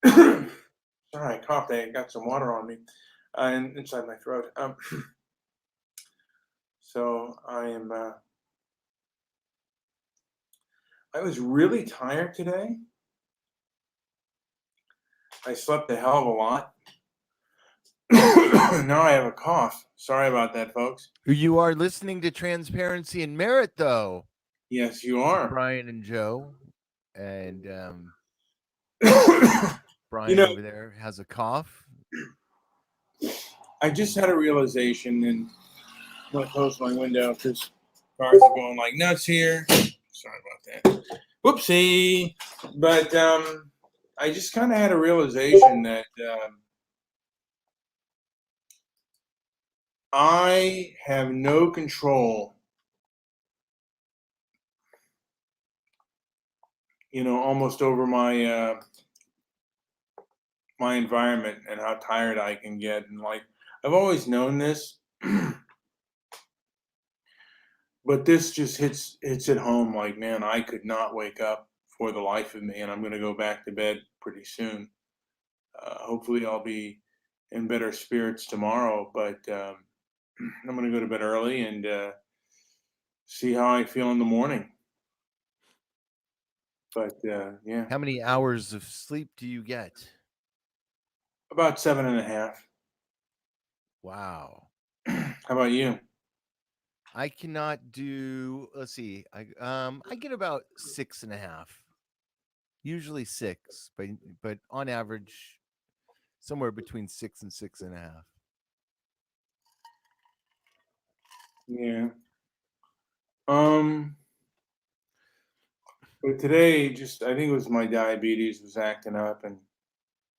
Sorry, I coughed. I got some water on me and inside my throat. So I am. I was really tired today. I slept a hell of a lot. Now I have a cough. Sorry about that, folks. You are listening to Transparency and Merit, though. Yes, you With are. Brian and Joe, and You Brian know, over there has a cough. I just had a realization, and I'm gonna close my window because cars are going like nuts here. Sorry about that. Whoopsie. But I just kind of had a realization that I have no control, almost over my environment and how tired I can get. And like, I've always known this, but this just hits it home. Like, man, I could not wake up for the life of me, and I'm going to go back to bed pretty soon. Hopefully, I'll be in better spirits tomorrow, but I'm going to go to bed early and see how I feel in the morning. But yeah, How many hours of sleep do you get? about 7.5. Wow. How about you? I cannot do. Let's see. I get about 6.5. Usually 6, but on average, somewhere between 6 and 6.5. Yeah. Um. But today, just I think it was my diabetes was acting up, and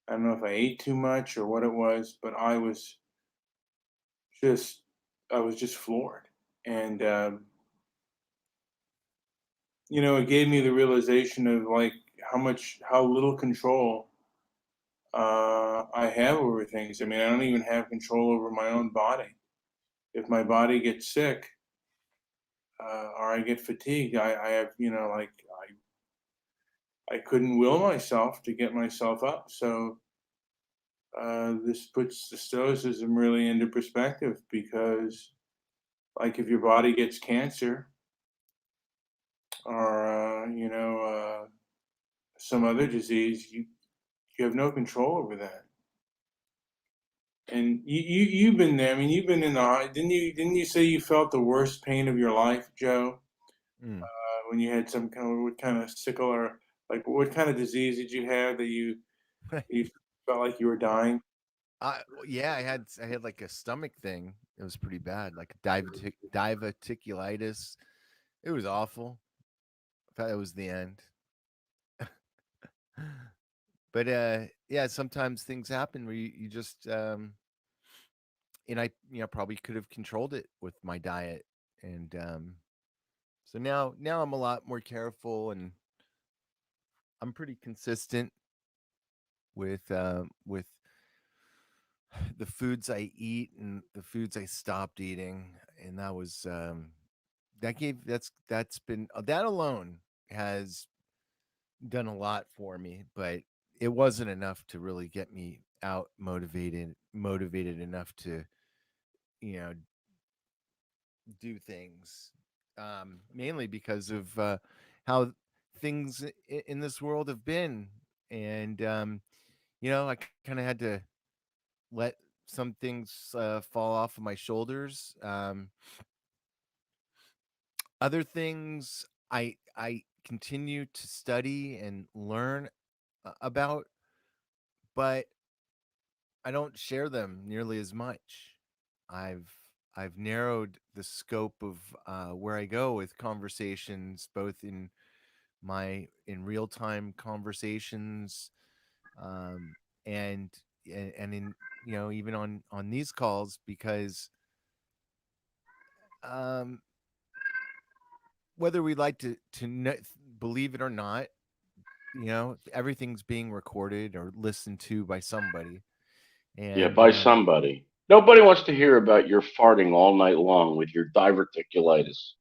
I don't know if I ate too much or what it was, but just I was just floored, and it gave me the realization of like how little control I have over things. I mean, I don't even have control over my own body. If my body gets sick or I get fatigued, I have like I couldn't will myself to get myself up. So this puts the stoicism really into perspective because, like, if your body gets cancer or some other disease, you have no control over that. And you've been there. I mean, you've been in the didn't you say you felt the worst pain of your life, Joe? Mm. When you had some kind of what kind of sickle or like what kind of disease did you have that you felt like you were dying? Yeah, I had like a stomach thing. It was pretty bad, like diverticulitis. It was awful. I thought it was the end. But yeah, sometimes things happen where you just and I probably could have controlled it with my diet, and so now I'm a lot more careful, and I'm pretty consistent with the foods I eat and the foods I stopped eating, and that's been that alone has done a lot for me, but it wasn't enough to really get me out motivated enough to you know do things, mainly because of how things in this world have been, and I kind of had to let some things fall off of my shoulders. Other things I continue to study and learn about, but I don't share them nearly as much. I've I've narrowed the scope of where I go with conversations, both in real time conversations, um, and and in even on these calls, because um, whether we like to believe it or not, everything's being recorded or listened to by somebody, Yeah, and by somebody. Nobody wants to hear about your farting all night long with your diverticulitis.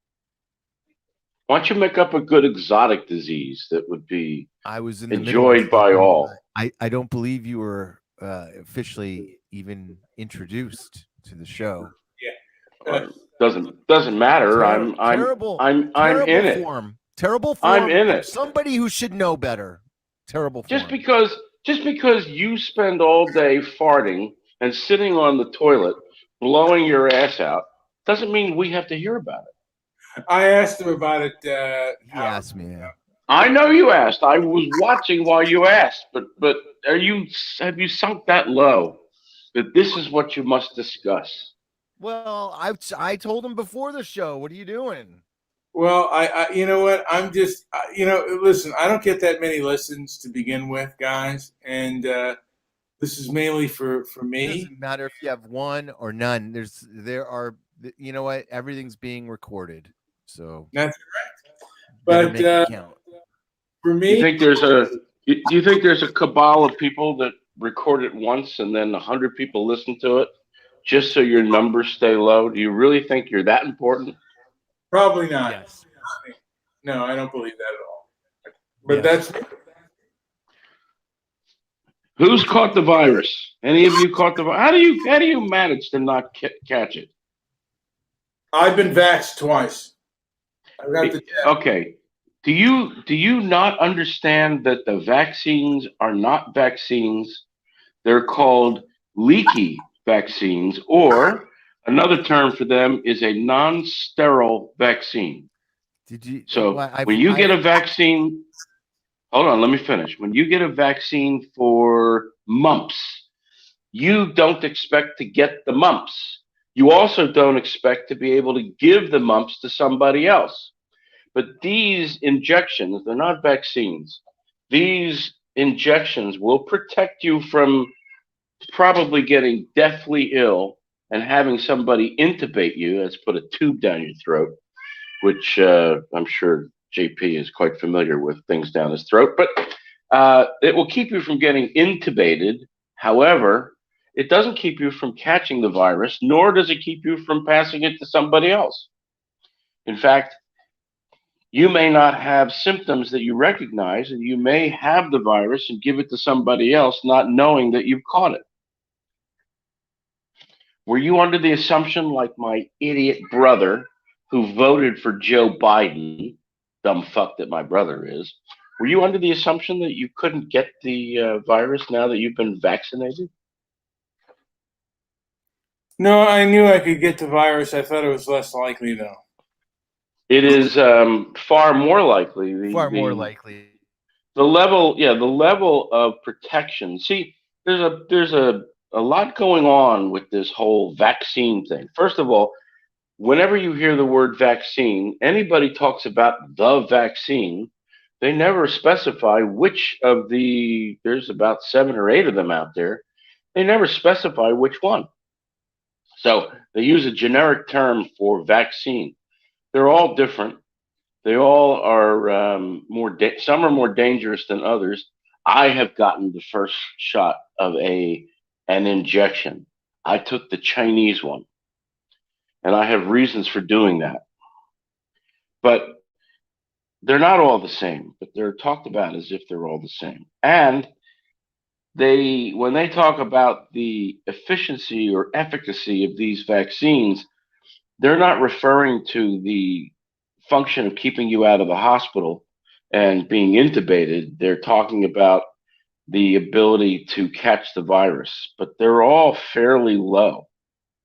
Why don't you make up a good exotic disease that would be I was in the middle of enjoyed by taking all? I don't believe you were officially even introduced to the show. Yeah. Doesn't matter. I'm Terrible in it. form. Terrible I'm form in from it. somebody who should know better. Terrible Just form. because just because you spend all day farting and sitting on the toilet blowing your ass out doesn't mean we have to hear about it. I asked him about it. He asked me. I know you asked. I was watching while you asked, but have you sunk that low that this is what you must discuss? Well, I told him before the show. What are you doing? Well, you know what? I'm just, listen. I don't get that many listens to begin with, guys, and this is mainly for It me. doesn't matter if you have one or none. There are you know what? Everything's being recorded. So That's correct. better But make it count. for You me, think there's a do you think there's a cabal of people that record it once and then 100 people listen to it just so your numbers stay low? Do you really think you're that important? probably not. Yes. No, I don't believe that at all. But Yes. that's Who's caught the virus? Any of you caught the virus? How do you manage to not catch it? I've been vaxxed twice. I've got the jab. Okay. Do you not understand that the vaccines are not vaccines? They're called leaky vaccines, or another term for them is a non-sterile vaccine. Did you? So Well, when you get a vaccine, hold on, let me finish. When you get a vaccine for mumps, you don't expect to get the mumps. You also don't expect to be able to give the mumps to somebody else. But these injections, they're not vaccines. These injections will protect you from probably getting deathly ill and having somebody intubate you, that's put a tube down your throat, which I'm sure JP is quite familiar with things down his throat. But it will keep you from getting intubated. However, it doesn't keep you from catching the virus, nor does it keep you from passing it to somebody else. In fact, you may not have symptoms that you recognize, and you may have the virus and give it to somebody else, not knowing that you've caught it. Were you under the assumption, like my idiot brother who voted for Joe Biden, dumb fuck that my brother is, were you under the assumption that you couldn't get the virus now that you've been vaccinated? No, I knew I could get the virus. I thought it was less likely, though. It is far more likely. far more likely. The level, yeah, the level of protection. See, there's a lot going on with this whole vaccine thing. First of all, whenever you hear the word vaccine, anybody talks about the vaccine, they never specify which of the, there's about 7 or 8 of them out there. They never specify which one. So they use a generic term for vaccine. They're all different. They all are some are more dangerous than others. I have gotten the first shot of an injection. I took the Chinese one, and I have reasons for doing that. But they're not all the same, but they're talked about as if they're all the same. And when they talk about the efficiency or efficacy of these vaccines, they're not referring to the function of keeping you out of the hospital and being intubated. They're talking about the ability to catch the virus, but they're all fairly low.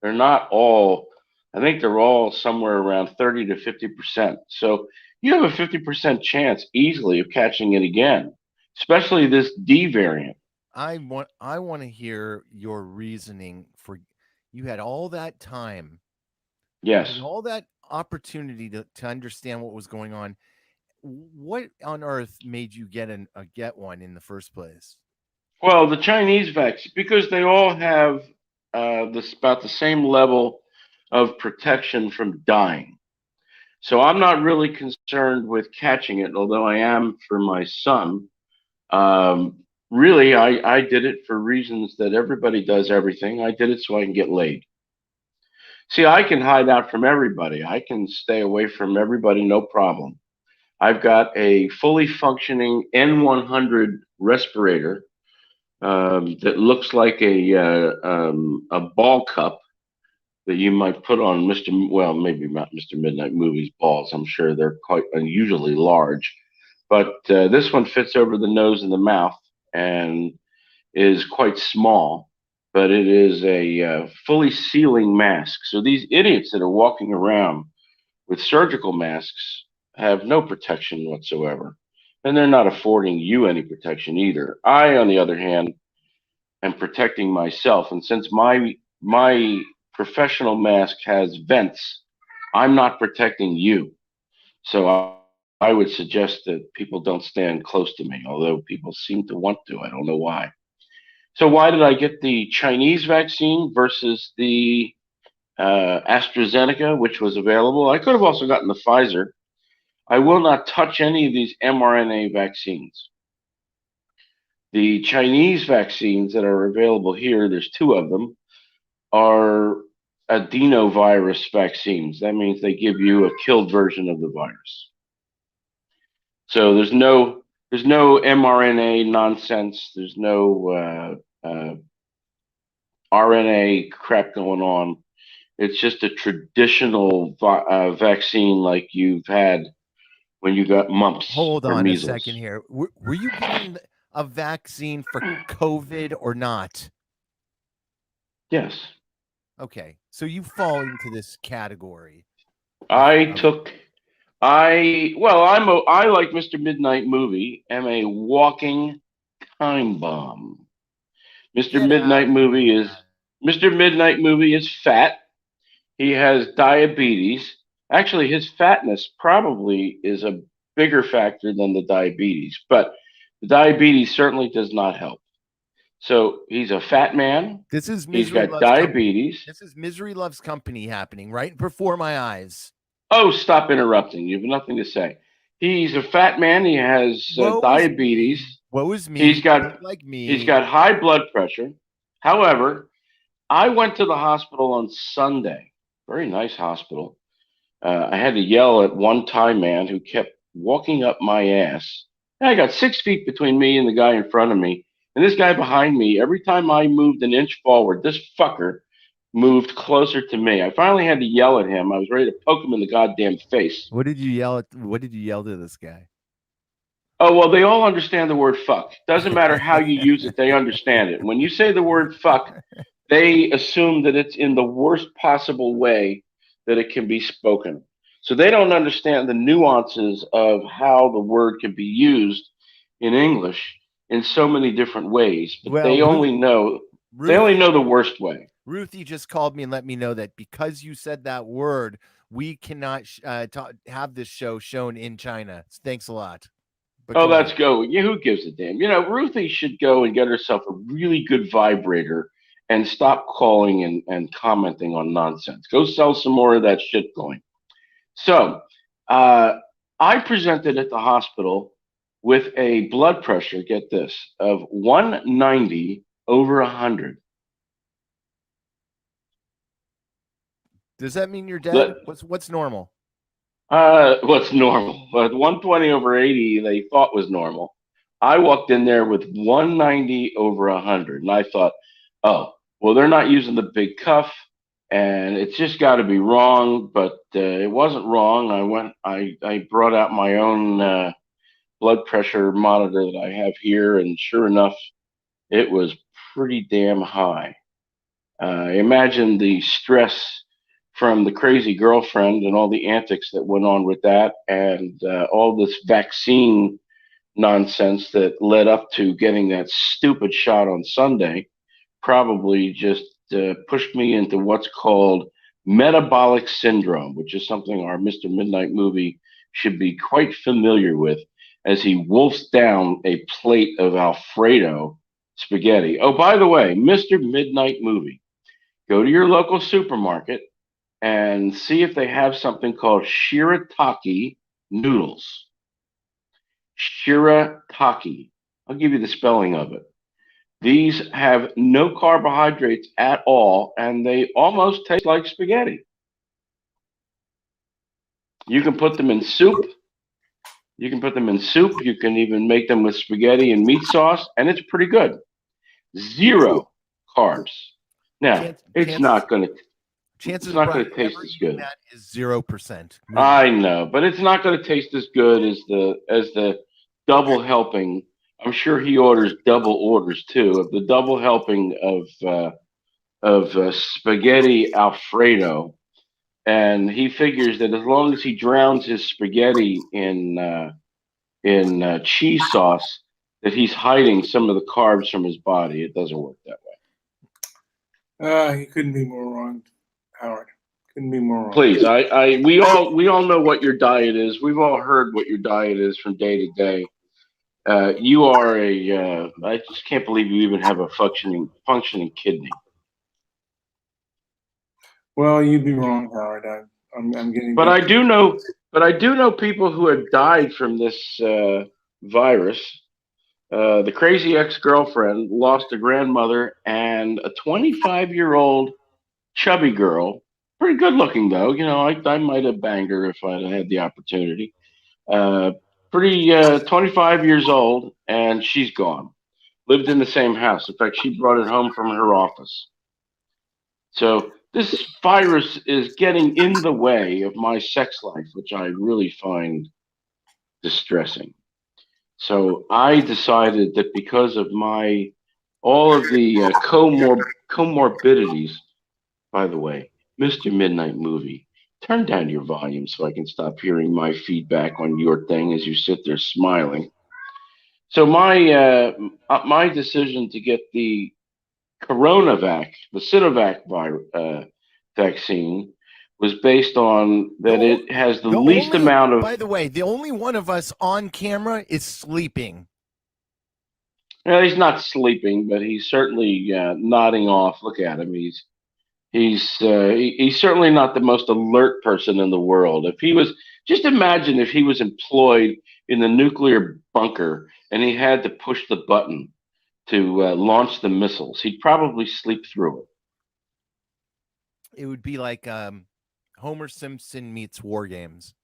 They're not all, I think they're all somewhere around 30 to 50%. So you have a 50% chance easily of catching it again, especially this D variant. I want to hear your reasoning for you had all that time, Yes. all that opportunity to understand what was going on. What on earth made you get one in the first place? Well, the Chinese vaccine, because they all have this about the same level of protection from dying. So I'm not really concerned with catching it, although I am for my son. Really, I did it for reasons that everybody does everything. I did it so I can get laid. See, I can hide out from everybody. I can stay away from everybody, no problem. I've got a fully functioning N100 respirator that looks like a ball cup that you might put on Well, maybe not Mr. Midnight Movie's balls. I'm sure they're quite unusually large, but this one fits over the nose and the mouth and is quite small. But it is a fully sealing mask. So these idiots that are walking around with surgical masks have no protection whatsoever. And they're not affording you any protection either. I, on the other hand, am protecting myself. And since my professional mask has vents, I'm not protecting you. So I would suggest that people don't stand close to me, although people seem to want to. I don't know why. So why did I get the Chinese vaccine versus the AstraZeneca, which was available? I could have also gotten the Pfizer. I will not touch any of these mRNA vaccines. The Chinese vaccines that are available here, there's two of them, are adenovirus vaccines. That means they give you a killed version of the virus. So there's no mRNA nonsense. There's no RNA crap going on. It's just a traditional vaccine like you've had when you got mumps Hold or on a measles. second here. Were you getting a vaccine for COVID or not? Yes. Okay, so you fall into this category. I like Mr. Midnight Movie, am a walking time bomb. Mr. Get out Midnight of Movie here. is Mr. Midnight Movie is fat. He has diabetes. Actually, his fatness probably is a bigger factor than the diabetes, but the diabetes certainly does not help. So he's a fat man. This is He's Misery got Loves Company. diabetes. This is Misery Loves Company happening right before my eyes. Oh, stop interrupting. You have nothing to say. He's a fat man. He has diabetes. Woe is me. He's got Don't like me. he's got high blood pressure. However, I went to the hospital on Sunday. Very nice hospital. I had to yell at one Thai man who kept walking up my ass. And I got 6 feet between me and the guy in front of me. And this guy behind me, every time I moved an inch forward, this fucker moved closer to me. I finally had to yell at him. I was ready to poke him in the goddamn face. What did you yell at? What did you yell to this guy? Oh, well, they all understand the word fuck. Doesn't matter how you use it, they understand it. When you say the word fuck, they assume that it's in the worst possible way that it can be spoken. So they don't understand the nuances of how the word can be used in English in so many different ways, but Well, they only know the worst way. Ruthie just called me and let me know that because you said that word, we cannot have this show shown in China. Thanks a lot. But Oh, let's go. Yeah, who gives a damn? You know, Ruthie should go and get herself a really good vibrator and stop calling and commenting on nonsense. Go sell some more of that shit going. So, I presented at the hospital with a blood pressure, get this, of 190 over 100. Does that mean you're dead? What's normal? What's normal? But 120 over 80, they thought was normal. I walked in there with 190 over 100, and I thought, oh, well, they're not using the big cuff, and it's just got to be wrong. But it wasn't wrong. I brought out my own blood pressure monitor that I have here, and sure enough, it was pretty damn high. Imagine the stress from the crazy girlfriend and all the antics that went on with that, and all this vaccine nonsense that led up to getting that stupid shot on Sunday, probably just pushed me into what's called metabolic syndrome, which is something our Mr. Midnight Movie should be quite familiar with as he wolfs down a plate of Alfredo spaghetti. Oh, by the way, Mr. Midnight Movie, go to your local supermarket and see if they have something called shirataki noodles. Shirataki. I'll give you the spelling of it. These have no carbohydrates at all, and they almost taste like spaghetti. You can put them in soup. You can even make them with spaghetti and meat sauce, and it's pretty good. 0 carbs. Now, it's not going to chances taste ever as eating good. that is 0%. I know, but it's not going to taste as good as the double helping. I'm sure he orders double orders too of the double helping of spaghetti Alfredo, and he figures that as long as he drowns his spaghetti in cheese sauce, that he's hiding some of the carbs from his body. It doesn't work that way. He couldn't be more wrong, Howard. Couldn't be more wrong. Please, we all know what your diet is. We've all heard what your diet is from day to day. You are I just can't believe you even have a functioning kidney. Well, you'd be wrong, Howard. I'm getting. But I do know people who have died from this virus. The crazy ex-girlfriend lost a grandmother and a 25-year-old chubby girl. Pretty good looking though. You know, I might have banged her if I'd had the opportunity. Pretty 25 years old, and she's gone. Lived in the same house. In fact, she brought it home from her office. So this virus is getting in the way of my sex life, which I really find distressing. So I decided that because of all of the comorbidities. By the way, Mr. Midnight Movie, turn down your volume so I can stop hearing my feedback on your thing as you sit there smiling. So my decision to get the CoronaVac, the Sinovac vaccine, was based on that it has the least amount of. By the way, the only one of us on camera is sleeping. Well, he's not sleeping, but he's certainly nodding off. Look at him. He's certainly not the most alert person in the world. If he was, just imagine if he was employed in the nuclear bunker and he had to push the button to launch the missiles, he'd probably sleep through it. It would be like Homer Simpson meets War Games.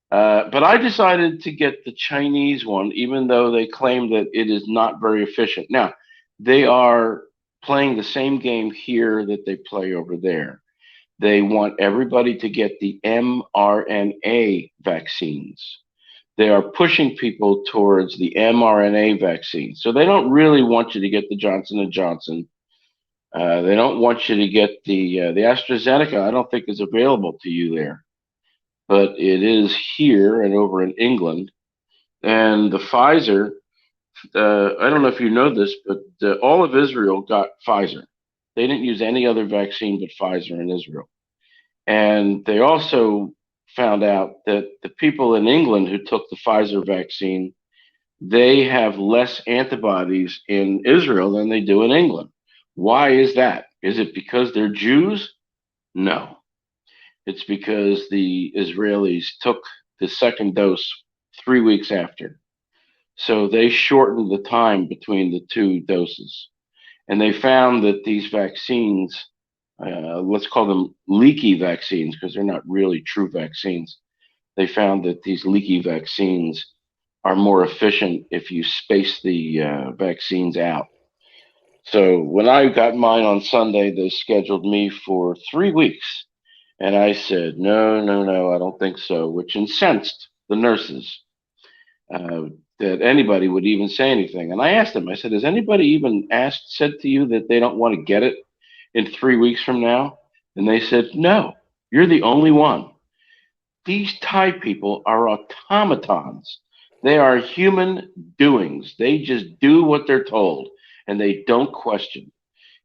But I decided to get the Chinese one, even though they claim that it is not very efficient. Now, they are playing the same game here that they play over there. They want everybody to get the mRNA vaccines. They are pushing people towards the mRNA vaccine. So they don't really want you to get the Johnson & Johnson. They don't want you to get the AstraZeneca. I don't think is available to you there, but it is here and over in England. And the Pfizer, I don't know if you know this, but all of Israel got Pfizer. They didn't use any other vaccine but Pfizer in Israel. And they also found out that the people in England who took the Pfizer vaccine, they have less antibodies in Israel than they do in England. Why is that? Is it because they're Jews? No. It's because the Israelis took the second dose 3 weeks after. So they shortened the time between the two doses. And they found that these vaccines, let's call them leaky vaccines because they're not really true vaccines. They found that these leaky vaccines are more efficient if you space the vaccines out. So when I got mine on Sunday, they scheduled me for 3 weeks. And I said, no, I don't think so, which incensed the nurses that anybody would even say anything. And I asked them, I said, has anybody even said to you that they don't want to get it in 3 weeks from now? And they said, no, you're the only one. These Thai people are automatons. They are human doings. They just do what they're told and they don't question.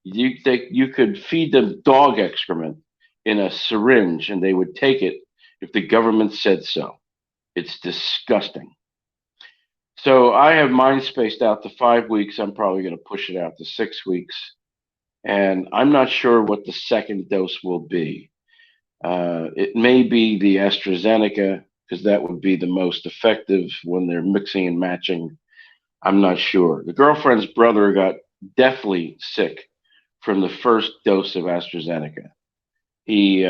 You could feed them dog excrement in a syringe and they would take it if the government said so. It's disgusting. So I have mine spaced out to 5 weeks. I'm probably going to push it out to 6 weeks. And I'm not sure what the second dose will be. It may be the AstraZeneca because that would be the most effective when they're mixing and matching. I'm not sure. The girlfriend's brother got deathly sick from the first dose of AstraZeneca. He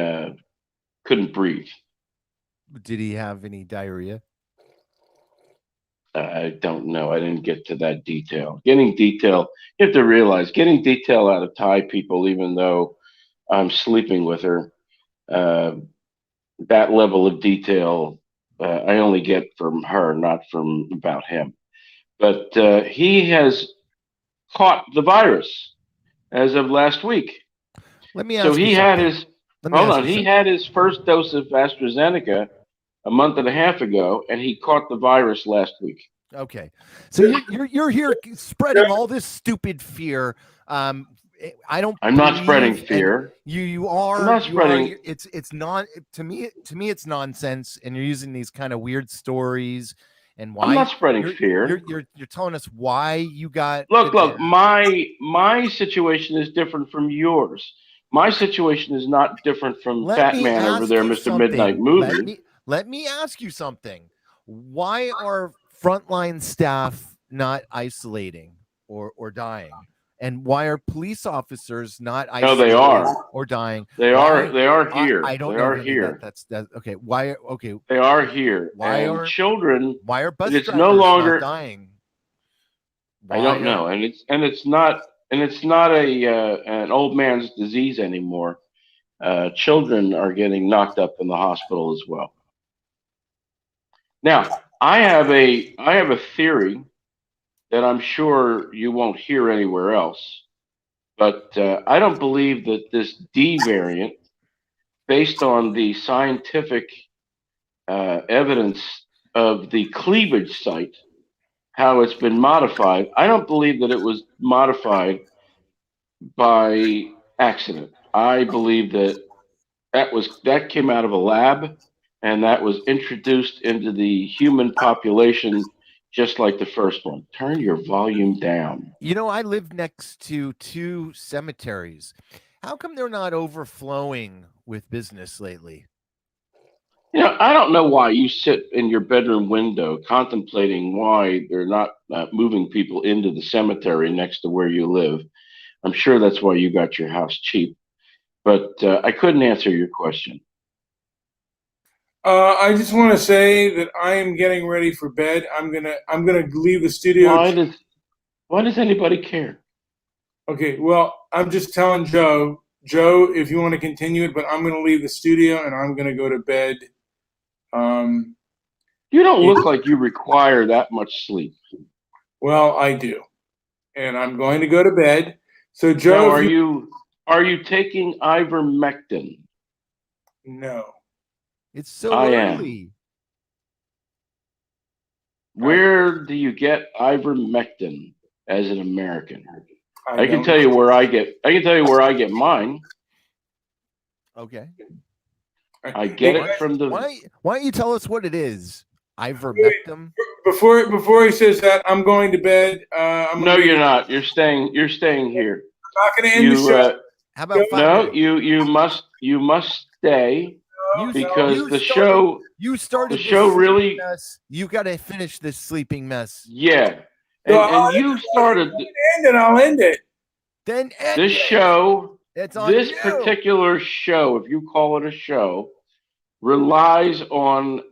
couldn't breathe. Did he have any diarrhea? I don't know. I didn't get to that detail. Getting detail, You have to realize getting detail out of Thai people, even though I'm sleeping with her, uh, that level of detail I only get from her, not from about him. But he has caught the virus as of last week. Let me So ask you he had something. his Let me hold ask on. you He something. had his first dose of AstraZeneca a month and a half ago, and he caught the virus last week. Okay, so you're here spreading all this stupid fear. I don't I'm not spreading believe, and fear. you I'm are not spreading. it's not to me it's nonsense, and you're using these kind of weird stories and I'm why not spreading fear. you're telling us why you got the Look. jab. My situation is different from yours. My situation is not different from Let Fat me Man over ask there, you Mr. Midnight something. Movie. Let me ask you something. Why are frontline staff not isolating or dying? And why are police officers not No, they isolating are. or dying? They are. Why? They are here. I don't They know are really that. here. That's okay. Why? Okay. They are here. Why And are children. bus It's no drivers not longer. dying? I Why don't are know, and it's not a an old man's disease anymore. Children are getting knocked up in the hospital as well. Now, I have a theory that I'm sure you won't hear anywhere else, but I don't believe that this D variant, based on the scientific evidence of the cleavage site, how it's been modified, I don't believe that it was modified by accident. I believe that came out of a lab and that was introduced into the human population just like the first one. Turn your volume down. I live next to two cemeteries. How come they're not overflowing with business lately? I don't know why you sit in your bedroom window contemplating why they're not moving people into the cemetery next to where you live. I'm sure that's why you got your house cheap, but I couldn't answer your question. I just want to say that I am getting ready for bed. I'm gonna leave the studio. Why does anybody care? Okay, well, I'm just telling Joe. Joe, if you want to continue it, but I'm gonna leave the studio and I'm gonna go to bed. Um, You don't it, look like you require that much sleep. well, I do, and I'm going to go to bed. So, Now, Joe, if you are you taking ivermectin? no, It's so I am. early. I Where do you get ivermectin as an American? I I can don't. tell you where I get. I can tell you where I get mine. Okay. I Hey get Why, it from the. why don't you tell us what it is? Ivermectin? before he says that, I'm going to bed. I'm gonna No, leave. you're not. You're staying. You're staying here. I'm not gonna end the You. show. How about Joe, 5 minutes? You must stay You no. because you started you the started this show sleeping really. mess. You got to finish this sleeping mess. Yeah, So and you started end it. I'll end it. Then end this it. show. It's on This you. particular show, if you call it a show, relies on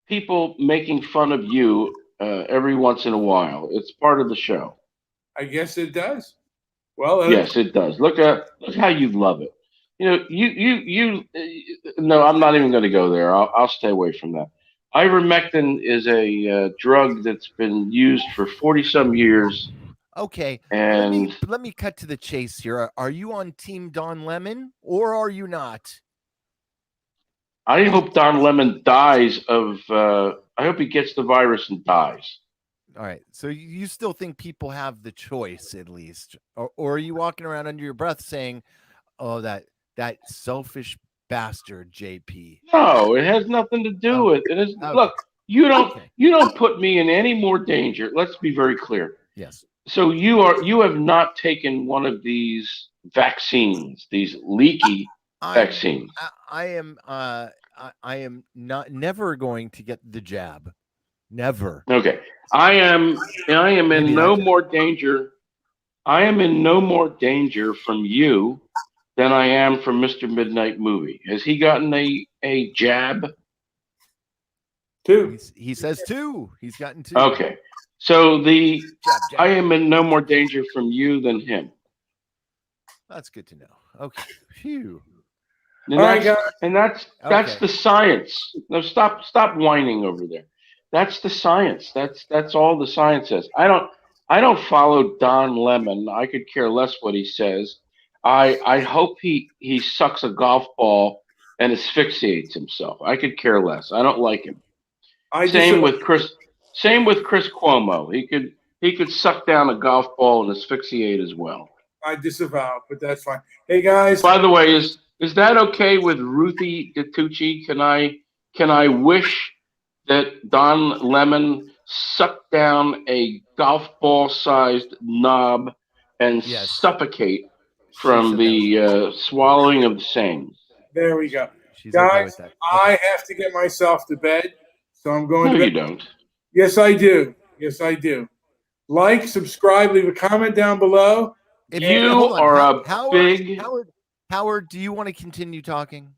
people making fun of you every once in a while. It's part of the show. I guess it does. Well, Yes, it does. Look how you love it. No, I'm not even going to go there. I'll stay away from that. Ivermectin is a drug that's been used for 40 some years, Okay. and Let me cut to the chase here. Are you on team Don Lemon or are you not? I hope Don Lemon dies of. I hope he gets the virus and dies. All right. So you still think people have the choice at least, or are you walking around under your breath saying, "Oh, that selfish bastard, JP." No, it has nothing to do Okay. with it. Is Okay. look, you don't Okay. you don't put me in any more danger. Let's be very clear. Yes. So you have not taken one of these vaccines, these leaky I'm. vaccines. I am. I am not never going to get the jab. Never. Okay. I am Maybe in that no jab. more danger. I am in no more danger from you than I am from Mr. Midnight Movie. Has he gotten a jab? two. He says two. He's gotten two. Okay. So Good job, Jack. I am in no more danger from you than him. That's good to know. Okay. Phew. And All right, guys. that's Okay. the science. No, stop whining over there. That's the science. That's all the science says. I don't follow Don Lemon. I could care less what he says. I hope he sucks a golf ball and asphyxiates himself. I could care less. I don't like him. I just Same with Chris. Same with Chris Cuomo. He could suck down a golf ball and asphyxiate as well. I disavow, but that's fine. Hey guys, By the way, is that okay with Ruthie Gatucci? Can I wish that Don Lemon sucked down a golf ball sized knob and Yes. suffocate She from said that was the swallowing of the same? there we go. She's okay with Guys, that. I have to get myself to bed, so I'm going No, to you bed. don't. Yes, I do. Yes, I do. Like, subscribe, leave a comment down below. You Hold on. are a Howard, big. Howard, do you want to continue talking?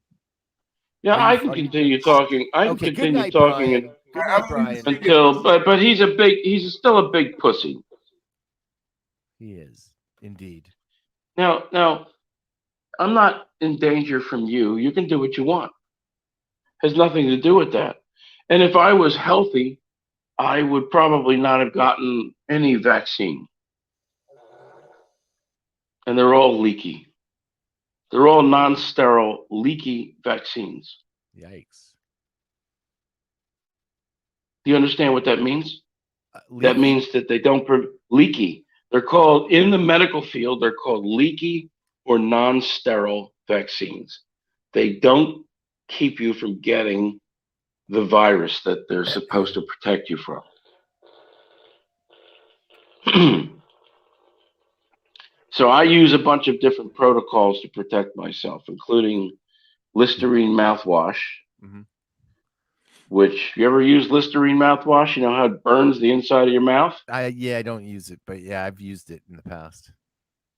Yeah, Are you- I can are you continue talking. I can Okay. Good continue night, talking Brian. Good night, Brian. until, but he's still a big pussy. He is indeed. Now, I'm not in danger from you. You can do what you want. Has nothing to do with that. And if I was healthy, I would probably not have gotten any vaccine. And they're all leaky. They're all non-sterile, leaky vaccines. Yikes. Do you understand what that means? That Leaky? means that they don't leaky. They're called in the medical field. They're called leaky or non-sterile vaccines. They don't keep you from getting the virus that they're supposed to protect you from. So I use a bunch of different protocols to protect myself, including Listerine mouthwash. Mhm. Which, you ever use Listerine mouthwash? You know how it burns the inside of your mouth? I don't use it, but yeah, I've used it in the past.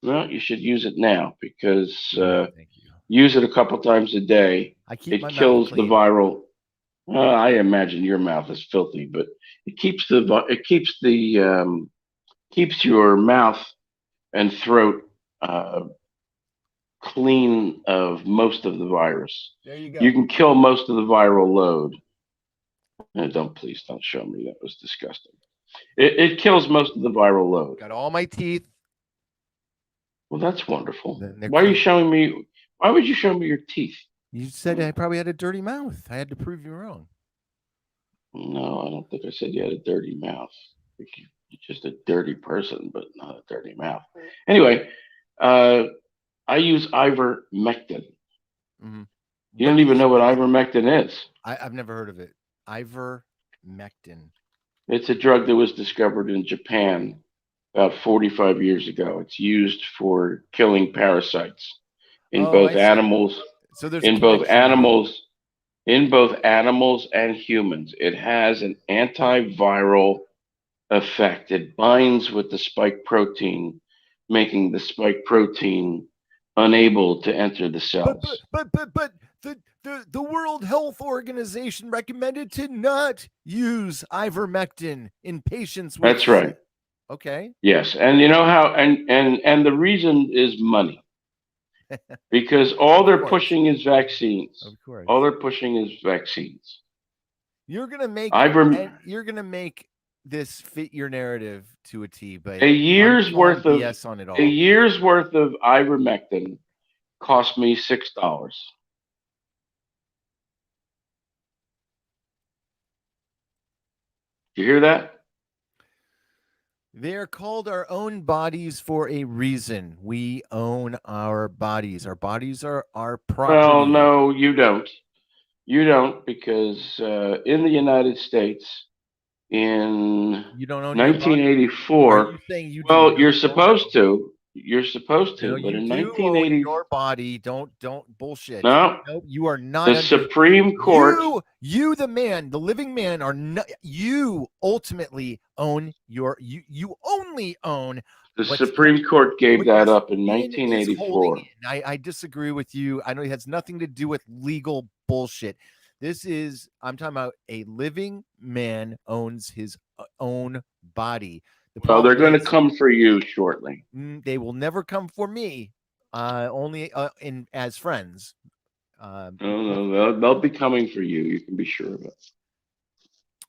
Well, you should use it now because Thank you. use it a couple times a day. I keep my It mouth kills the clean. viral. I imagine your mouth is filthy, but it keeps keeps your mouth and throat clean of most of the virus. There you go. You can kill most of the viral load. Please don't show me. That was disgusting. It kills most of the viral load. Got all my teeth. Well, that's wonderful. They're Why are you clean. showing me? Why would you show me your teeth? You said I probably had a dirty mouth. I had to prove you wrong. No, I don't think I said you had a dirty mouth. You're just a dirty person, but not a dirty mouth. Anyway, I use ivermectin. Mm-hmm. You don't even know what ivermectin is. I've never heard of it. Ivermectin. It's a drug that was discovered in Japan about 45 years ago. It's used for killing parasites in both animals. So there's in both animals and humans. It has an antiviral effect. It binds with the spike protein, making the spike protein unable to enter the cells. But the World Health Organization recommended to not use ivermectin in patients with. That's right. Okay. Yes, and you know how, and the reason is money, because all they're pushing is vaccines. Of course. All they're pushing is vaccines. You're gonna make this fit your narrative to a T, but a year's worth of BS on it all. A year's worth of ivermectin cost me $6. You hear that? They're called our own bodies for a reason. We own our bodies. Our bodies are our property. Well, no, you don't. You don't, because in the United States, in you don't own 1984. Are you saying you well, you're supposed to. You're supposed to, no, but you in do 1980, own your body. Don't bullshit. No, you are not. the Supreme Court. You, the man, the living man, are not. You ultimately own your. You only own. The Supreme Court gave that up in 1984. I disagree with you. I know it has nothing to do with legal bullshit. I'm talking about a living man owns his own body. The Well, they're problem going to is come for you shortly. they will never come for me. Only in as friends. No, they'll be coming for you. You can be sure of it.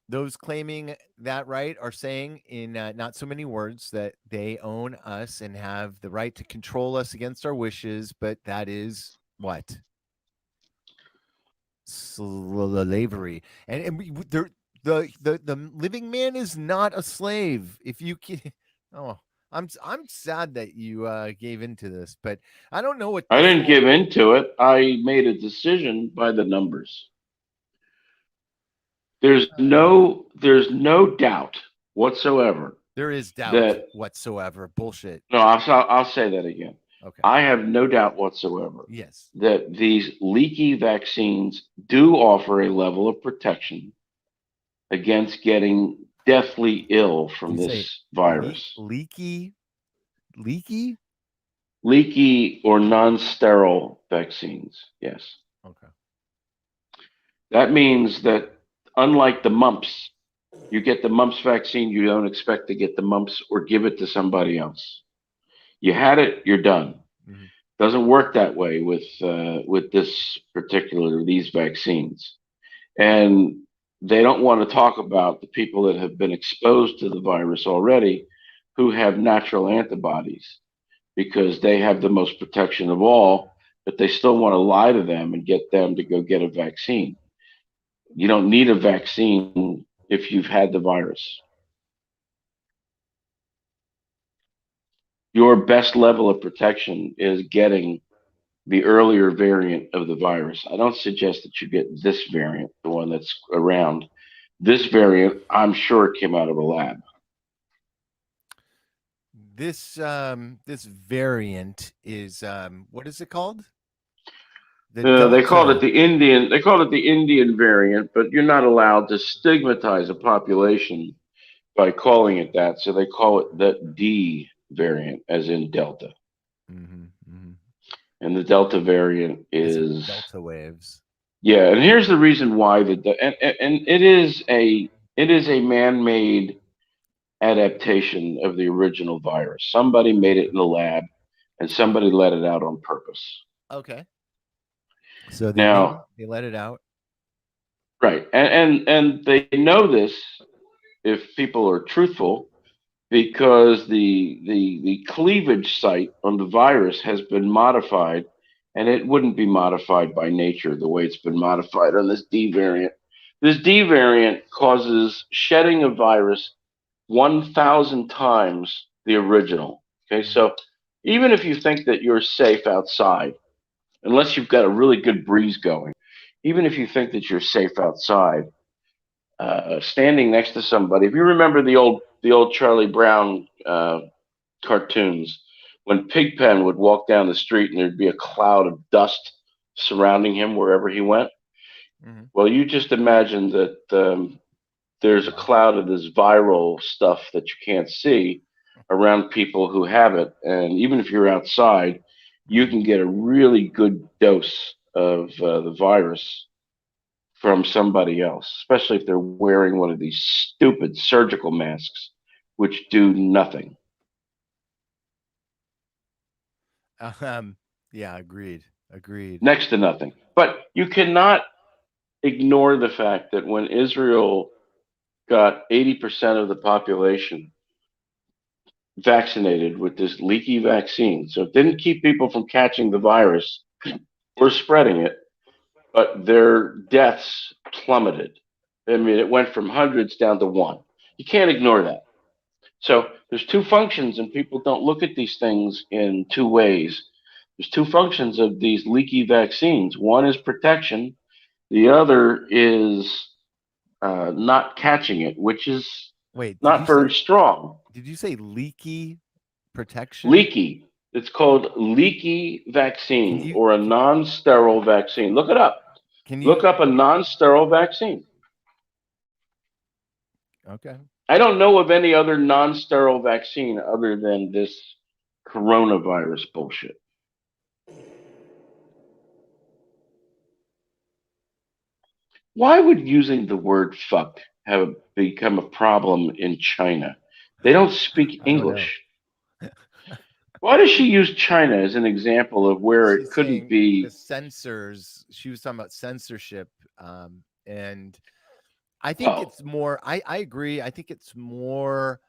Those claiming that right are saying in not so many words that they own us and have the right to control us against our wishes, but that is what? Slavery. And the living man is not a slave. If you can, oh, I'm sad that you gave into this, but I don't know what I this didn't whole. give into it. I made a decision by the numbers. There's no doubt whatsoever There is doubt that whatsoever. Bullshit. no, I'll say that again. Okay. I have no doubt whatsoever Yes. that these leaky vaccines do offer a level of protection against getting deathly ill from You say this virus. leaky. Leaky or non-sterile vaccines, yes. Okay. That means that unlike the mumps, you get the mumps vaccine, you don't expect to get the mumps or give it to somebody else. You had it, you're done. Mhm. Doesn't work that way with these vaccines, and they don't want to talk about the people that have been exposed to the virus already, who have natural antibodies because they have the most protection of all, but they still want to lie to them and get them to go get a vaccine. You don't need a vaccine if you've had the virus. Your best level of protection is getting the earlier variant of the virus. I don't suggest that you get this variant, the one that's around. This variant, I'm sure it came out of a lab. This variant is what is it called? The They called it Delta. the Indian. They called it the Indian variant, but you're not allowed to stigmatize a population by calling it that. So they call it the D variant, as in Delta. Mm-hmm. And the Delta variant Is it is Delta waves? yeah. And here's the reason why and it is a man-made adaptation of the original virus. Somebody made it in the lab, and somebody let it out on purpose. Okay. So Now, they let it out. right, and they know this if people are truthful, because the cleavage site on the virus has been modified, and it wouldn't be modified by nature the way it's been modified on this D variant. This D variant causes shedding of virus 1,000 times the original. Okay, so even if you think that you're safe outside, unless you've got a really good breeze going, even if you think that you're safe outside, standing next to somebody. If you remember the old Charlie Brown cartoons, when Pigpen would walk down the street and there'd be a cloud of dust surrounding him wherever he went. Mm-hmm. Well, you just imagine that there's a cloud of this viral stuff that you can't see around people who have it, and even if you're outside, you can get a really good dose of the virus from somebody else, especially if they're wearing one of these stupid surgical masks, which do nothing. Um. Yeah. Agreed. Next to nothing. But you cannot ignore the fact that when Israel got 80% of the population vaccinated with this leaky vaccine, so it didn't keep people from catching the virus or spreading it, but their deaths plummeted. I mean, it went from hundreds down to one. You can't ignore that. So there's two functions, and people don't look at these things in two ways. There's two functions of these leaky vaccines. One is protection. The other is not catching it, which is Wait. not very strong. Did you say leaky protection? Leaky. It's called leaky Can vaccine you or a non-sterile vaccine. Look it up. can you? Look up a non-sterile vaccine. Okay. I don't know of any other non-sterile vaccine other than this coronavirus bullshit. Why would using the word fuck have become a problem in China? They don't speak I don't know. English. Why does she use China as an example of where it She's couldn't saying the be? censors. She was talking about censorship, and I think Well, it's more. I agree. I think it's more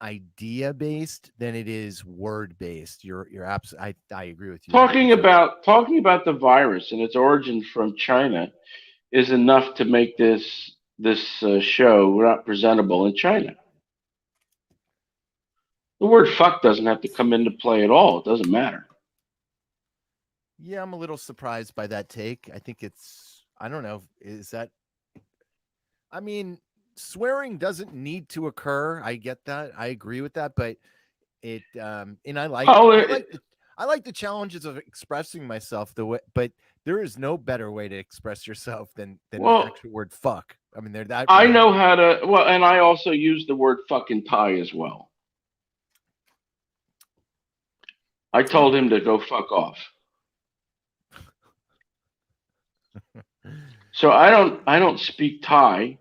idea based than it is word based. You're absolutely. I agree with you talking 100%. about the virus and its origin from China is enough to make this show not presentable in China. The word "fuck" doesn't have to come into play at all. It doesn't matter. Yeah, I'm a little surprised by that take. I think it's. I don't know. Is that? I mean, swearing doesn't need to occur. I get that. I agree with that, but and Oh, I like the challenges of expressing myself the way, but there is no better way to express yourself than the well, actual word fuck. I mean, they're that I real. know how to. Well, and I also use the word "fucking" Thai as well. I told Oh, him to go fuck off. So I don't speak Thai,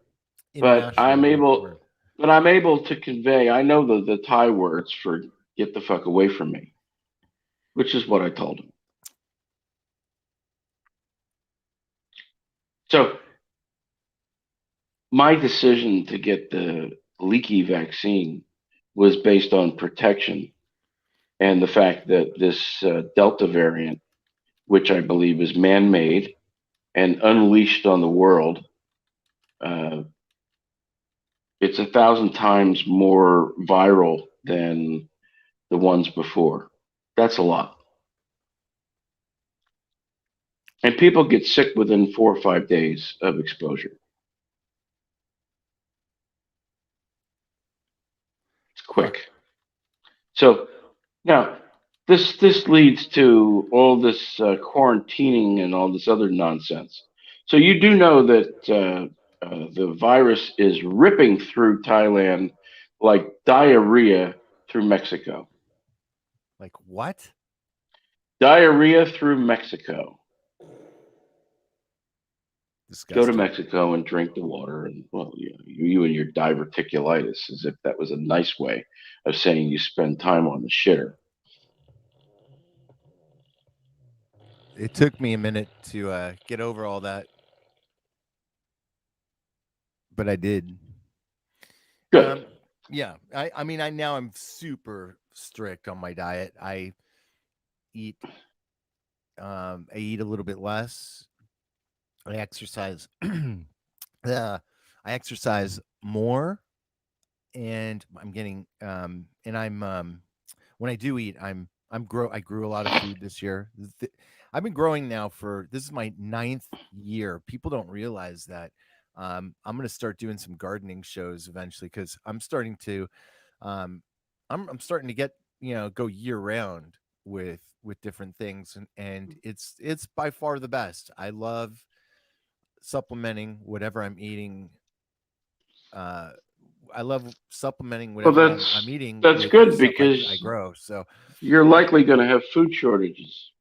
but I'm international able word. but I'm able to convey. I know the Thai words for "get the fuck away from me," which is what I told him. So my decision to get the leaky vaccine was based on protection and the fact that this Delta variant, which I believe is man-made and unleashed on the world, uh, it's 1,000 times more viral than the ones before. That's a lot. And people get sick within 4 or 5 days of exposure. It's Huh. quick. So now this leads to all this quarantining and all this other nonsense. So you do know that the virus is ripping through Thailand like diarrhea through Mexico. Like what? Diarrhea through Mexico. Go to Disgusting. Mexico and drink the water, and well, you and your diverticulitis, as if that was a nice way of saying you spend time on the shitter. It took me a minute to get over all that, but I did. Good. Yeah. I mean, I'm super strict on my diet. Eat I eat a little bit less. I exercise. Yeah, I exercise more, and I'm getting and I'm when I do eat, I grew a lot of food this year. I've been growing now for this is my ninth year. People don't realize that. I'm gonna start doing some gardening shows eventually because um I'm starting to get go year round with different things, and it's by far the best. I love supplementing whatever I'm eating. Uh, I love supplementing Well, whatever I'm that's eating that's with good stuff I because grow. So you're I likely going to have food shortages.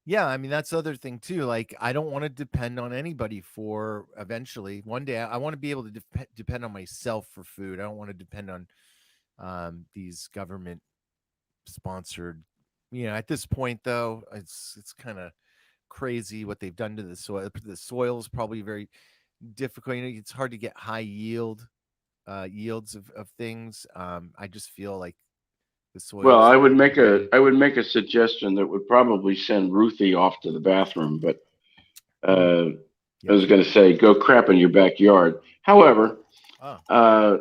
yeah, I mean that's the other thing too. Like I don't want to depend on anybody for eventually one day. I want to be able to depend on myself for food. I don't want to depend on these government sponsored. At this point though, it's kind of crazy what they've done to the soil. The soil is probably very difficult. It's hard to get high yields of things. I just feel like the Well, soil's I would make a degraded. I would make a suggestion that would probably send Ruthie off to the bathroom, but uh, I Yep. was going to say go crap in your backyard. However, Oh uh,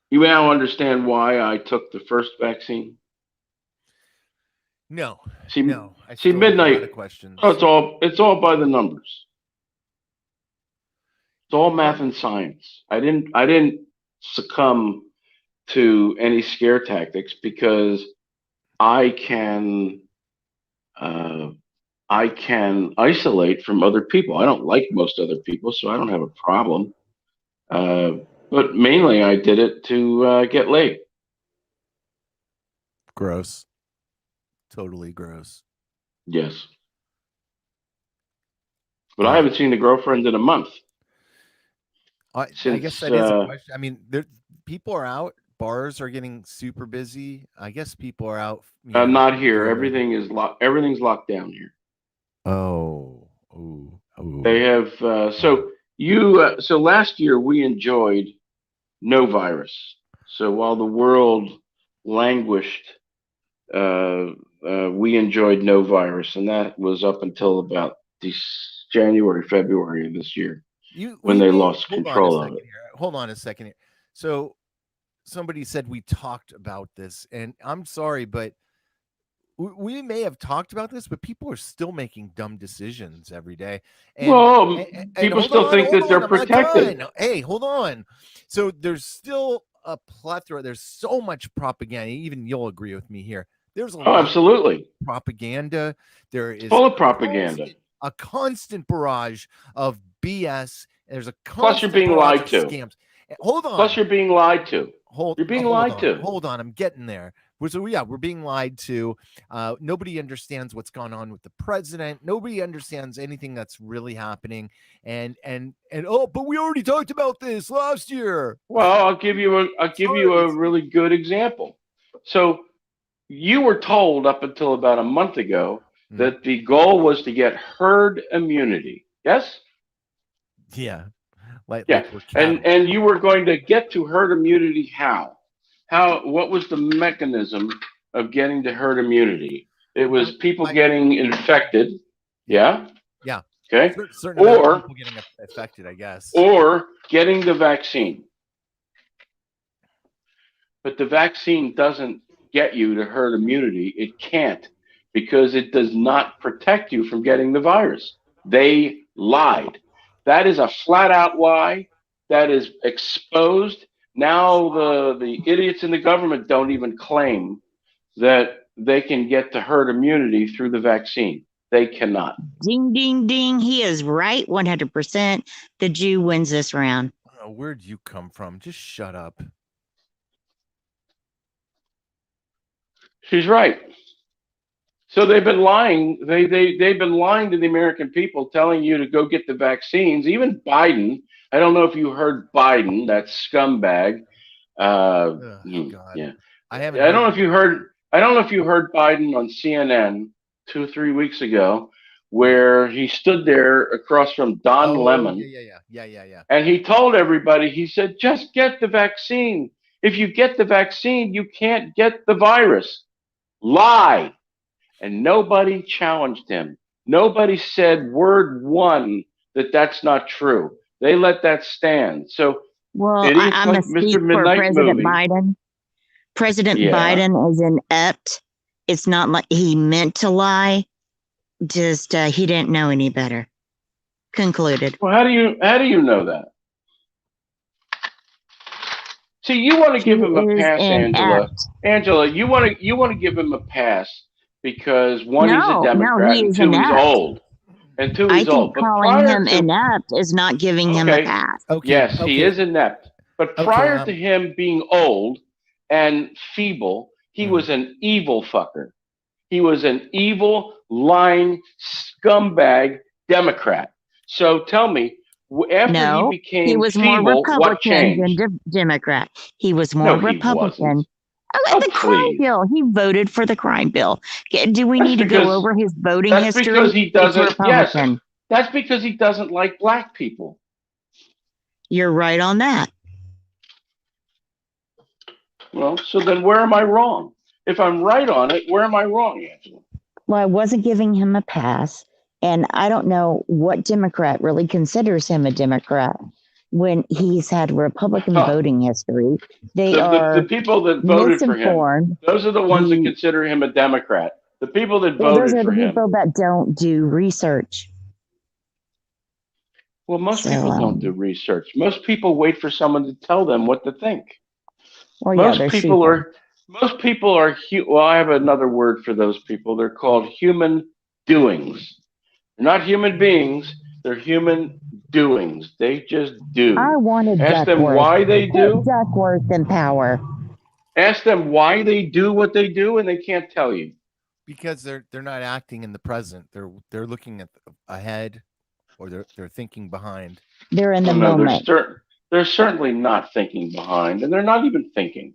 you now understand why I took the first vaccine. no, See, no. I see, still have a lot of midnight. Oh, questions. it's all by the numbers. It's all Well, math and science. I didn't succumb to any scare tactics because I can uh, I can isolate from other people. I don't like most other people, so I don't have a problem. Uh, but mainly, I did it to get laid. gross. Totally gross. Yes, but I Yeah. haven't seen a girlfriend in a month. I guess since that is a question. I mean, people are out. Bars are getting super busy. I guess people are out. not here. Enjoying. Everything's locked down here. Oh, oh, They oh. have so last year we enjoyed no virus. So while the world languished, we enjoyed no virus, and that was up until about January, February of this year when We they may lost hold on a control of second it. here. Hold on a second here. So somebody said we talked about this, and I'm sorry, but we may have talked about this, but people are still making dumb decisions every day. Well, And people still think hold that on, they're I'm not protected. done. Hey, hold on. So there's still a plethora. There's so much propaganda. Even you'll agree with me here. There's a Oh, lot of absolutely. propaganda. There It's is full of propaganda. a constant barrage of BS. There's a Plus, you're constant being barrage lied of to. scams. Hold Plus, on. you're being lied to. You're being Hold lied on, to. hold on. I'm getting there. So yeah, we're being lied to. Nobody understands what's gone on with the president. Nobody understands anything that's really happening. And oh, but we already talked about this last year. Well, I'll give you a Sorry. really good example. So you were told up until about a month ago Mhm. that the goal was to get herd immunity. Yes? Yeah, Yeah. like we're And cattle. and you were going to get to herd immunity how? What was the mechanism of getting to herd immunity? It was people By getting infected. yeah, Yeah? yeah. Okay. Certain amount of Or people getting affected, I guess. or getting the vaccine. But the vaccine doesn't get you to herd immunity. It can't because it does not protect you from getting the virus. They lied. That is a flat out lie. That is exposed. Now the idiots in the government don't even claim that they can get to herd immunity through the vaccine. They cannot. Ding, ding, ding. He is right 100%. The Jew wins this round. Oh, where'd you come from? Just shut up. She's right. So they've been lying. They've been lying to the American people, telling you to go get the vaccines. Even Biden. I don't know if you heard Biden, that scumbag. Ugh, God, Yeah. I haven't heard him. I don't know if you heard Biden on CNN 2 or 3 weeks ago, where he stood there across from Don Oh, Lemon, yeah. and he told everybody. He said, "Just get the vaccine. If you get the vaccine, you can't get the virus." Lie. And nobody challenged him. Nobody said word one that that's not true. They let that stand. So Well, idiots I'm going like to Mr. speak for Midnight President Movie, Biden. President yeah. Biden is inept. It's not like he meant to lie. Just he didn't know any better. Concluded. Well, how do you know that? See, you want to He give him a is pass, Angela. inept. Angela, you want to give him a pass because one, he's a No, Democrat, he and is two, he's inept. old, and two, I he's think old. But calling prior him to inept is not giving him a okay, pass. Okay, yes, he is inept. But okay. prior to him being old and feeble, he was an evil fucker. He was an evil, lying, scumbag Democrat. So tell me, after he No, he became was more feeble, what Republican than changed? Democrat. He was more No, he wasn't. Republican. Oh, and Oh, the crime please. bill. He voted for the crime bill. Do we That's need to go because over his voting that's history? because he It's doesn't. Yes, Republican. that's because he doesn't like black people. You're right on that. Well, so then where am I wrong? If I'm right on it, where am I wrong, Angela? Well, I wasn't giving him a pass. And I don't know what Democrat really considers him a Democrat when he's had Republican Huh. voting history. They The are people that voted for him, misinformed. those are the ones that consider him a Democrat. The people that Well, those voted are the for him. people that don't do research. Well, most So, people don't do research. Most people wait for someone to tell them what to think. well, yeah, they're sheep. Most people are. Well, I have another word for those people. They're called human doings. They're not human beings. They're human doings. They just do. I wanted Ask them Duckworth. why they Put do. Duckworth in power. Ask them why they do what they do, and they can't tell you. Because they're not acting in the present. They're looking at ahead, or they're thinking behind. They're in the No, moment. They're certainly not thinking behind, and they're not even thinking.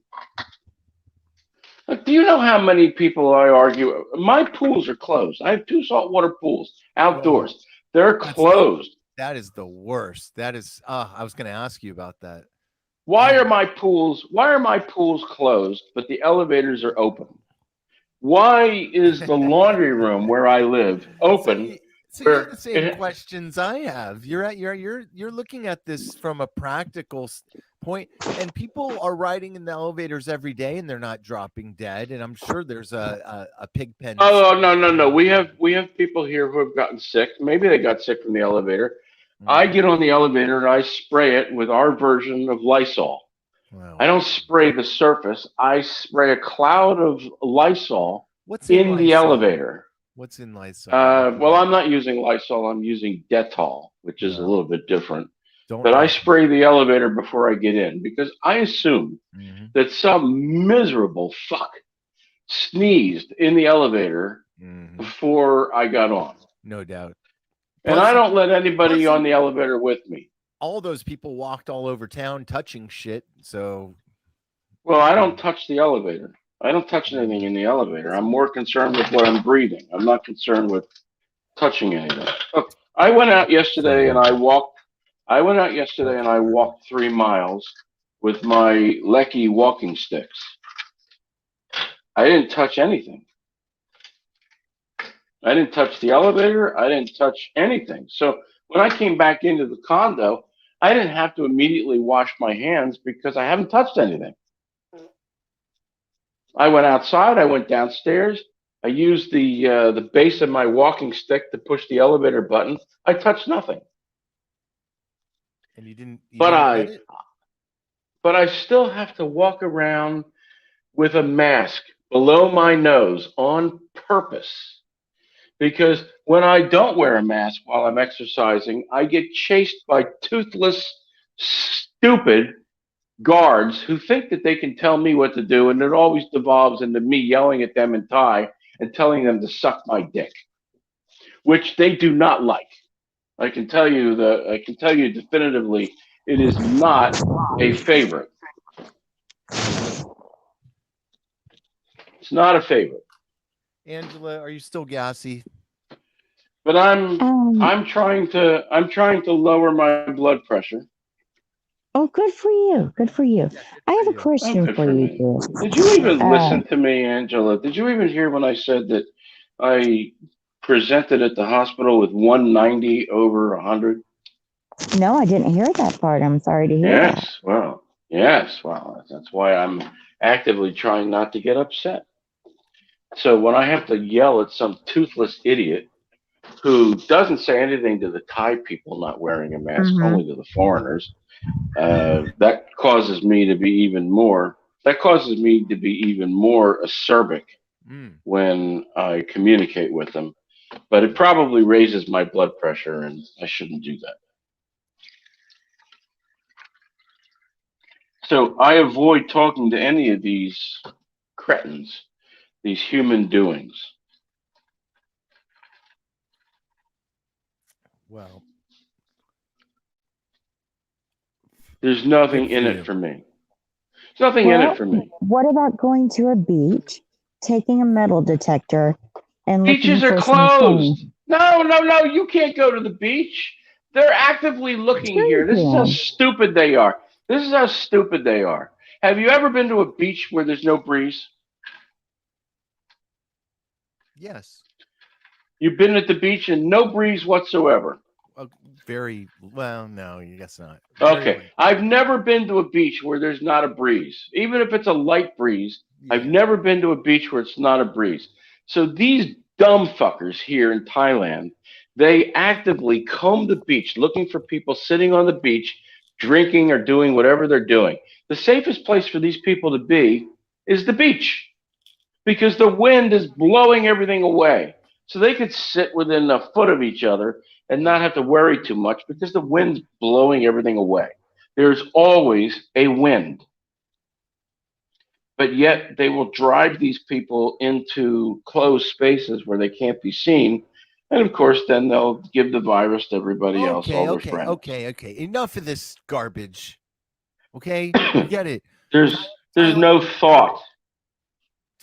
Like, do you know how many people I argue? My pools are closed. I have 2 saltwater pools Well, outdoors. They're that's the closed. that is the worst. That is I was going to ask you about that. Why are Damn. my pools? Why are my pools closed, but the elevators are open? Why is the laundry room where I live So open? you, so you have Where the same it, questions I have. You're looking at this from a practical point, and people are riding in the elevators every day, and they're not dropping dead. And I'm sure there's a pig pen. oh no, we have people here who have gotten sick. Maybe they got sick from the elevator. I Mm, get on the elevator and I spray it with our version of Lysol. I well, don't spray the surface. I spray a cloud of Lysol what's in in the Lysol? elevator. What's in Lysol? Well, I'm not using Lysol. I'm using Dettol, which is a No, little bit different. don't But I recommend. spray the elevator before I get in because I assume Hmm. that some miserable fuck sneezed in the elevator Hmm. before I got on. No doubt. And I Plus, don't let anybody plus, on the elevator with me. all those people walked all over town touching shit. So, Well, I don't touch the elevator. I don't touch anything in the elevator. I'm more concerned with what I'm breathing. I'm not concerned with touching anything. Look, I went out yesterday and I walked. I went out yesterday and I walked 3 miles with my Lecky walking sticks. I didn't touch anything. I didn't touch the elevator. I didn't touch anything. So when I came back into the condo, I didn't have to immediately wash my hands because I haven't touched anything. I went outside. I went downstairs. I used the base of my walking stick to push the elevator button. I touched nothing. and you But didn't wet I it. but I still have to walk around with a mask below my nose on purpose because when I don't wear a mask while I'm exercising, I get chased by toothless, stupid guards who think that they can tell me what to do, and it always devolves into me yelling at them in Thai and telling them to suck my dick, which they do not like. I can tell you definitively, it is not a favorite. It's not a favorite. Angela, are you still gassy? But Um, I'm trying to lower my blood pressure. oh, good for you. Good for you. Yeah, good I for have a you. Oh, question good for for you, me. too. Did you even Uh, listen to me, Angela? Did you even hear when I said that I presented at the hospital with 190 over 100? no, I didn't hear that part. I'm sorry to hear that. Yes, well, that's why I'm actively trying not to get upset. So when I have to yell at some toothless idiot who doesn't say anything to the Thai people not wearing a mask, Mm-hmm. only to the foreigners, that causes me to be even more. That causes me to be even more acerbic Mm, when I communicate with them. But it probably raises my blood pressure, and I shouldn't do that. So I avoid talking to any of these cretins, these human doings. well, There's nothing good for in it you. for me. There's nothing in it Well, for me. what about going to a beach, taking a metal detector, and looking Beaches are for some closed. change? No. You can't go to the beach. They're actively looking Sure, you here. This is how can. stupid they are. This is how stupid they are. Have you ever been to a beach where there's no breeze? Yes. You've been at the beach and no breeze whatsoever. Uh, very well. No, I guess not. Very Okay. light. I've never been to a beach where there's not a breeze. Even if it's a light breeze, I've Yeah. never been to a beach where it's not a breeze. So these dumb fuckers here in Thailand, they actively comb the beach looking for people sitting on the beach, drinking or doing whatever they're doing. The safest place for these people to be is the beach because the wind is blowing everything away. So they could sit within a foot of each other and not have to worry too much because the wind's blowing everything away. There's always a wind. But yet they will drive these people into closed spaces where they can't be seen. And of course, then they'll give the virus to everybody else, Okay. all their Okay. friends. Okay. Okay. Enough of this garbage. Okay, I get it. There's Thailand, no thought.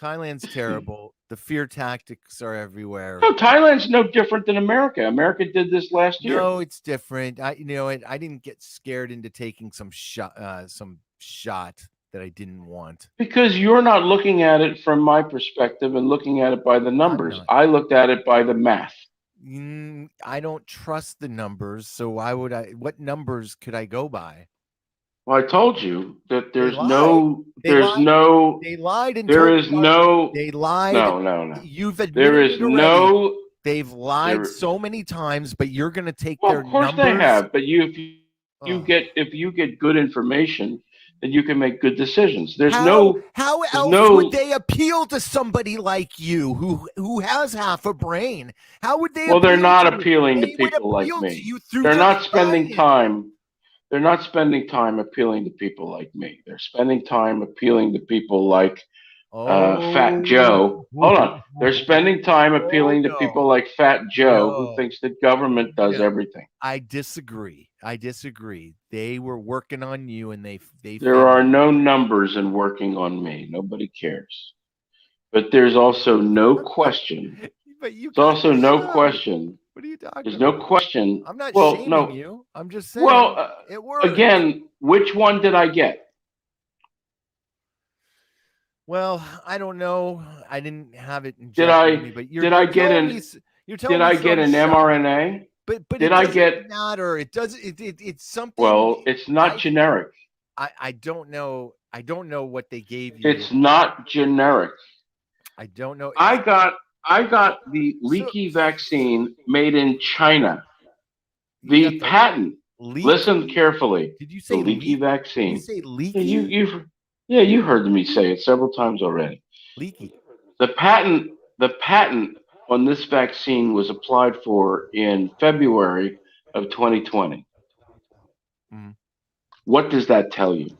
Thailand's terrible. The fear tactics are everywhere. No, Thailand's no different than America. America did this last year. No, it's different. I didn't get scared into taking some shot that I didn't want. Because you're not looking at it from my perspective and looking at it by the numbers. not. I looked at it by the math. I don't trust the numbers, so why would I? What numbers could I go by? Well, I told you that They lied. They lied and there told is you no, they lied. no. You've admitted There is it already. no, They've lied there- so many times, but you're going to take well, their of course numbers. they have, but if Ugh. you get good information, then you can make good decisions. There's how else no- would they appeal to somebody like you who has half a brain? How would they? well, they're appeal not to you? appealing to They would people like appeal me. to you through They're their not spending science. time. They're not spending time appealing to people like me. They're spending time appealing to people like Fat Joe. Hold on. They're spending time appealing to people like Fat Joe, who thinks the government does everything. I disagree. They were working on you, and they. There are no numbers in working on me. Nobody cares. But there's also no question. But you. There's also no question. What are you talking There's about? no question. I'm not Well, shaming no. you. I'm just saying. Well, it works. again, which one did I get? Well, I don't know. I didn't have it. Did I- Me, but did I get an- Did I get an mRNA? But did it I doesn't get- matter. It does. It's something. Well, it's not generic. I don't know. I don't know what they gave you. It's not generic. I don't know. I got the leaky vaccine made in China. You The got patent. leaky- Listen carefully. Did you The say leaky Did vaccine. you say Yeah, leaky? you heard me say it several times already. Leaky. The patent on this vaccine was applied for in February of 2020. Mhm. What does that tell you?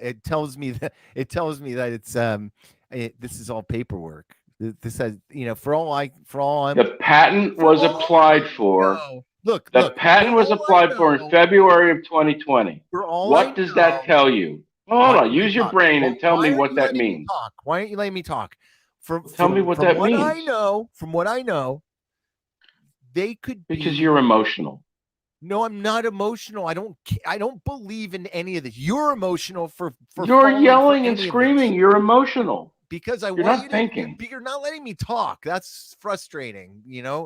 It tells me that it's this is all paperwork. This has for all I'm The patent was all applied I for. know- Look, The look, patent for was all I applied for in know- February of 2020. For all What I does that know- tell you? Hold Why on, don't you use your talk? brain and tell Why me aren't what you that letting me means. talk? Why aren't you letting me talk? Tell me what that from means. From what I know, they could be. Because you're emotional. No, I'm not emotional. I don't believe in any of this. You're emotional for You're falling for yelling and any of screaming. this. You're emotional. Because You're not thinking. You're not letting me talk. That's frustrating.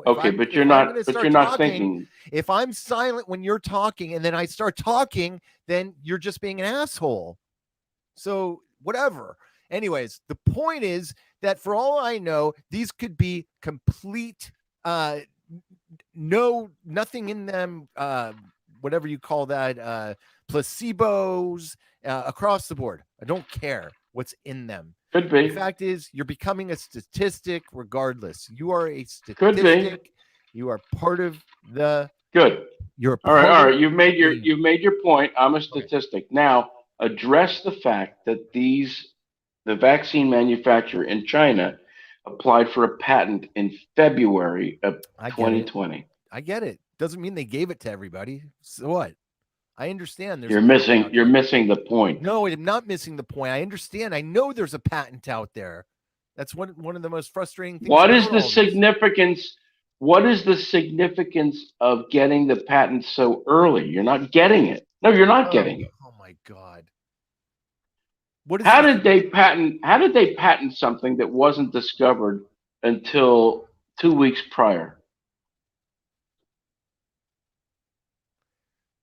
Okay, but you're not thinking. If I'm silent when you're talking and then I start talking, then you're just being an asshole. So whatever. Anyways, the point is that for all I know, these could be complete nothing in them, whatever you call that, placebos across the board. I don't care what's in them. Could be. The fact is, you're becoming a statistic regardless. You are a statistic. Could be. You are part of the. Good. You're All right. part of You've made your point. I'm a Okay. statistic. Now address the fact that the vaccine manufacturer in China applied for a patent in February of I get it. 2020. I get it. Doesn't mean they gave it to everybody. So what? I understand. You're missing the point. No, I'm not missing the point. I understand. I know there's a patent out there. That's one of the most frustrating things. What is about the all this. significance? What is the significance of getting the patent so early? You're not getting it. No, you're not getting it. Oh my God. What is How this- did they patent something that wasn't discovered until 2 weeks prior?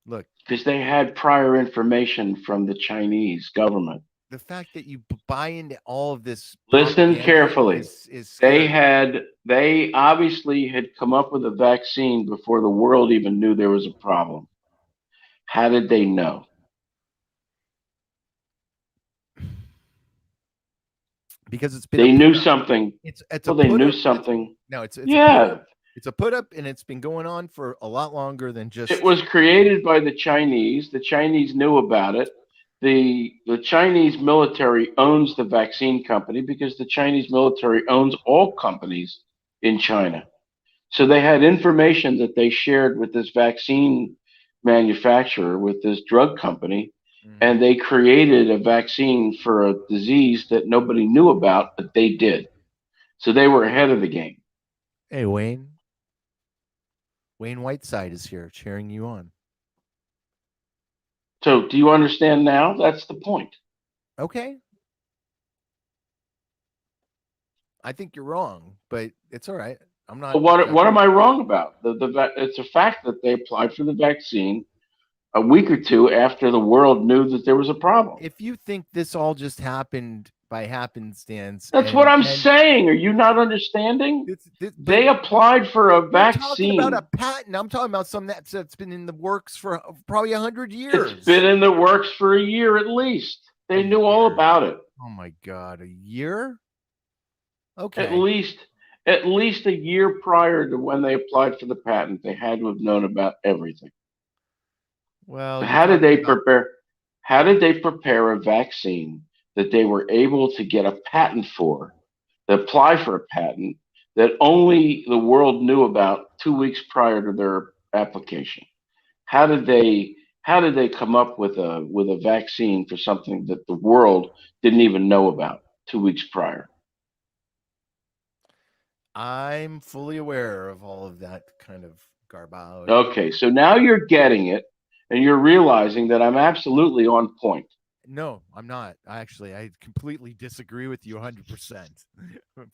Look, Because they had prior information from the Chinese government. the fact that you buy into all of this. Listen propaganda carefully. is scary. They obviously had come up with a vaccine before the world even knew there was a problem. How did they know? Because it's been. They a knew put-up. something. It's a Well, they knew put-up. something. No, it's Yeah. It's a put up, and it's been going on for a lot longer than just. It was created by the Chinese. The Chinese knew about it. The Chinese military owns the vaccine company because the Chinese military owns all companies in China. So they had information that they shared with this vaccine manufacturer, with this drug company, Mhm. and they created a vaccine for a disease that nobody knew about, but they did. So they were ahead of the game. Hey, Wayne. Wayne Whiteside is here cheering you on. So do you understand now? That's the point. Okay. I think you're wrong, but it's all right. I'm not. But what judging. am I wrong about? It's a fact that they applied for the vaccine a week or two after the world knew that there was a problem. If you think this all just happened by happenstance, That's what I'm saying. Are you not understanding? They applied for a you're vaccine. talking about a patent. I'm talking about something that's been in the works for probably 100 years. It's been in the works for a year at least. They knew all about it. Oh my God, a year? Okay. At least a year prior to when they applied for the patent, they had to have known about everything. Well, How did they prepare? How did they prepare a vaccine that they were able to get a patent for, that apply for a patent that only the world knew about 2 weeks prior to their application? How did they come up with a vaccine for something that the world didn't even know about 2 weeks prior? I'm fully aware of all of that kind of garbage. Okay, so now you're getting it, and you're realizing that I'm absolutely on point. No, I'm not. I completely disagree with you 100%.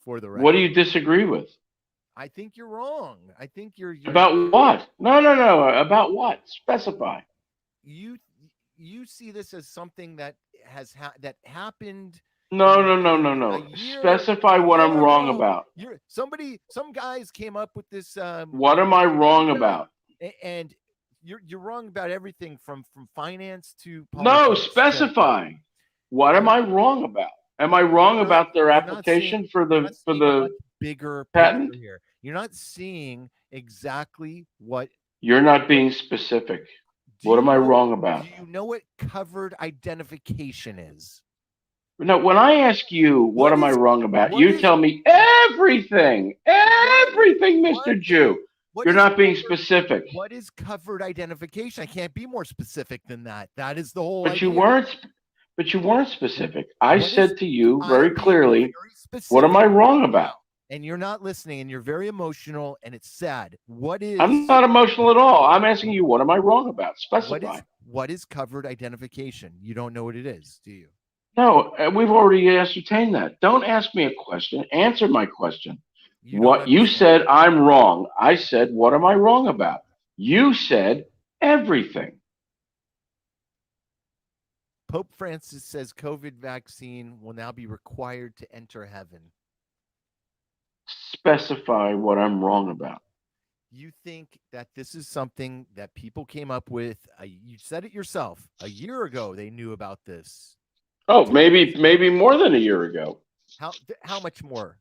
For the record. What do you disagree with? I think you're wrong. I think you're About what? No. About what? Specify. You see this as something that that happened. No. Specify what I'm wrong about. Some guys came up with this. What am I wrong about? And you're wrong about everything from finance to No, politics. specify. What am I wrong about? Am I wrong about their application for the bigger patent here? You're not seeing exactly what. You're not being specific. What am I wrong about? Do you know what covered identification is? No, when I ask you what am I wrong about, you tell me everything. Everything, Mr. Jew. You're not being specific. What is covered identification? I can't be more specific than that. That is the whole But idea. you weren't specific. I said to you very clearly, what am I wrong about? And you're not listening, and you're very emotional, and it's sad. I'm not emotional at all. I'm asking you, what am I wrong about? Specify. What is covered identification? You don't know what it is, do you? No, we've already ascertained that. Don't ask me a question. Answer my question. What you said, I'm wrong. I said, what am I wrong about? You said everything. Pope Francis says COVID vaccine will now be required to enter heaven. Specify what I'm wrong about. You think that this is something that people came up with? You said it yourself. A year ago, they knew about this. Oh, maybe more than a year ago. How much more?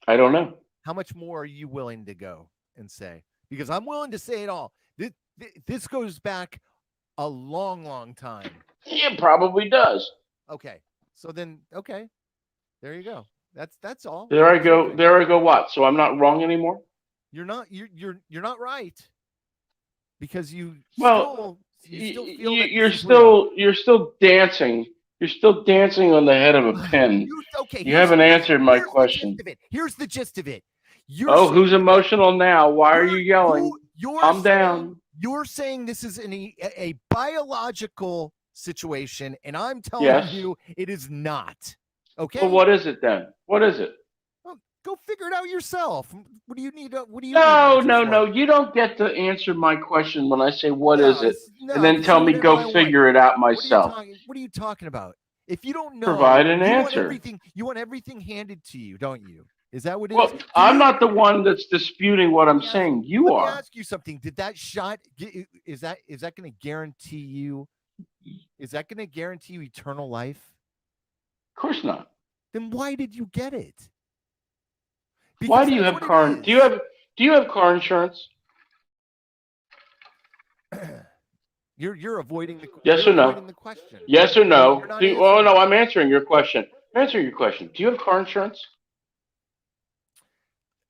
I don't know. How much more are you willing to go and say? Because I'm willing to say it all. This goes back a long, long time. It probably does. Okay. So then, okay. There you go. That's all. There I go. What? So I'm not wrong anymore? You're not right. Because you're still dancing. You're still dancing on the head of a pin. You haven't answered my question. Here's the gist of it. Who's emotional now? Why are you yelling? I'm down. You're saying this is a biological situation, and I'm telling you it is not. Okay. Well, what is it then? What is it? Well, go figure it out yourself. What do you need? No. You don't get to answer my question when I say what is it, and then tell me go figure it out myself. What are you talking about? If you don't know, provide an answer. You want everything handed to you, don't you? Is that what it is? Well, I'm not the one that's disputing what I'm saying. You are. Let me ask you something. Did that shot is that going to guarantee you? Is that going to guarantee you eternal life? Of course not. Then why did you get it? Because why do you have car? Do you have car insurance? You're avoiding the yes or no. The question. Yes or no. No, I'm answering your question. I'm answering your question. Do you have car insurance?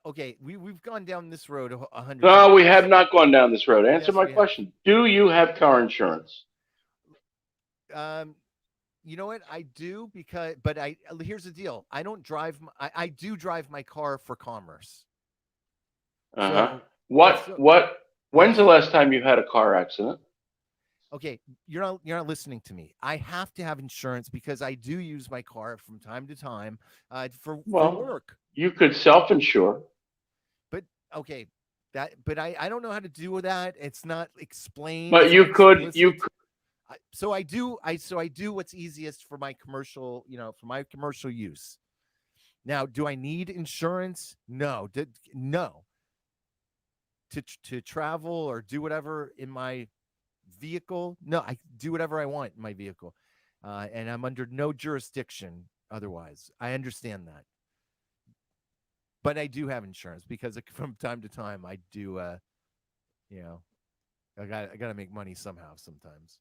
Okay, we've gone down this road 100 No, times. we have not gone down this road. Answer Yes, my we have. question. Do you have car insurance? You know what? I do but here's the deal. I don't drive. I do drive my car for commerce. Uh-huh. So When's the yes. last time you had a car accident? Okay, you're not listening to me. I have to have insurance because I do use my car from time to time for Well, work. you could self-insure. But okay, but I don't know how to do that. It's not explained. But It's not explicit. So I do what's easiest for my commercial, for my commercial use. Now, do I need insurance? No. No. To travel or do whatever in my vehicle? No, I do whatever I want in my vehicle. And I'm under no jurisdiction otherwise. I understand that. But I do have insurance because from time to time I do I got to make money somehow sometimes.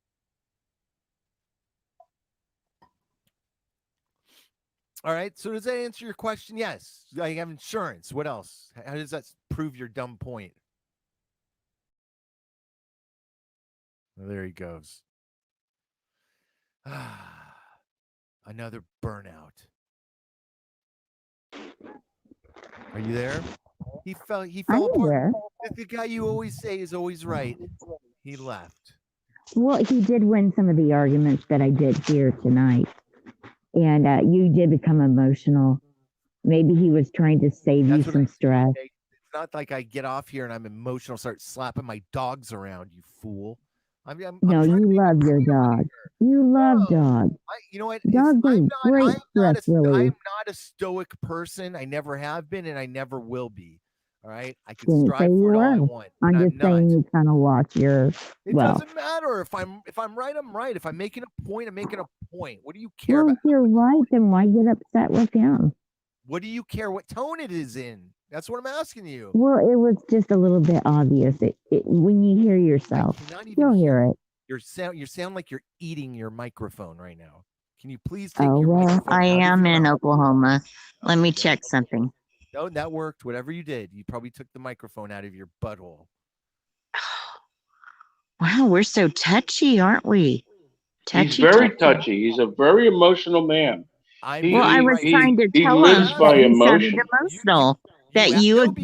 All right. So does that answer your question? Yes. I have insurance. What else? How does that prove your dumb point? Well, there he goes. Another burnout. Are you there? He fell apart. There. The guy you always say is always right. He left. Well, he did win some of the arguments that I did hear tonight. And you did become emotional. Maybe he was trying to save you some stress. It's not like I get off here and I'm emotional, start slapping my dogs around, you fool. No, you love your dog. You love dogs. You know what? Dogs are great stress relief. I'm not a stoic person. I never have been, and I never will be. All right, I can Didn't strive say you for it all I were. want. I'm just saying you kind of watch your. It doesn't matter if I'm right. I'm right. If I'm making a point, I'm making a point. What do you care Well, about? if you're right, then why get upset with him? What do you care what tone it is in? That's what I'm asking you. Well, it was just a little bit obvious. When you hear yourself, you'll hear it. You sound like you're eating your microphone right now. Can you please take your microphone I am in Oklahoma. Let me check something. No, that worked. Whatever you did, you probably took the microphone out of your butthole. Wow, we're so touchy, aren't we? He's very touchy. He's a very emotional man. I was trying to tell him that he sounded emotional.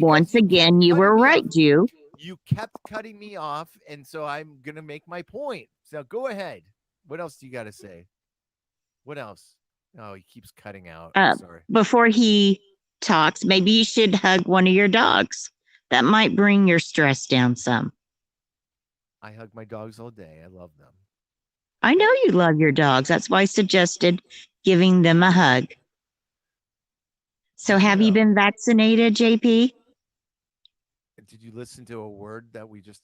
Once again, you were right, Jew. You kept cutting me off, and so I'm going to make my point. So go ahead. What else do you got to say? What else? Oh, he keeps cutting out. Sorry. Before he talks, maybe you should hug one of your dogs. That might bring your stress down some. I hug my dogs all day. I love them. I know you love your dogs. That's why I suggested giving them a hug. So have you been vaccinated, JP? Did you listen to a word that we just...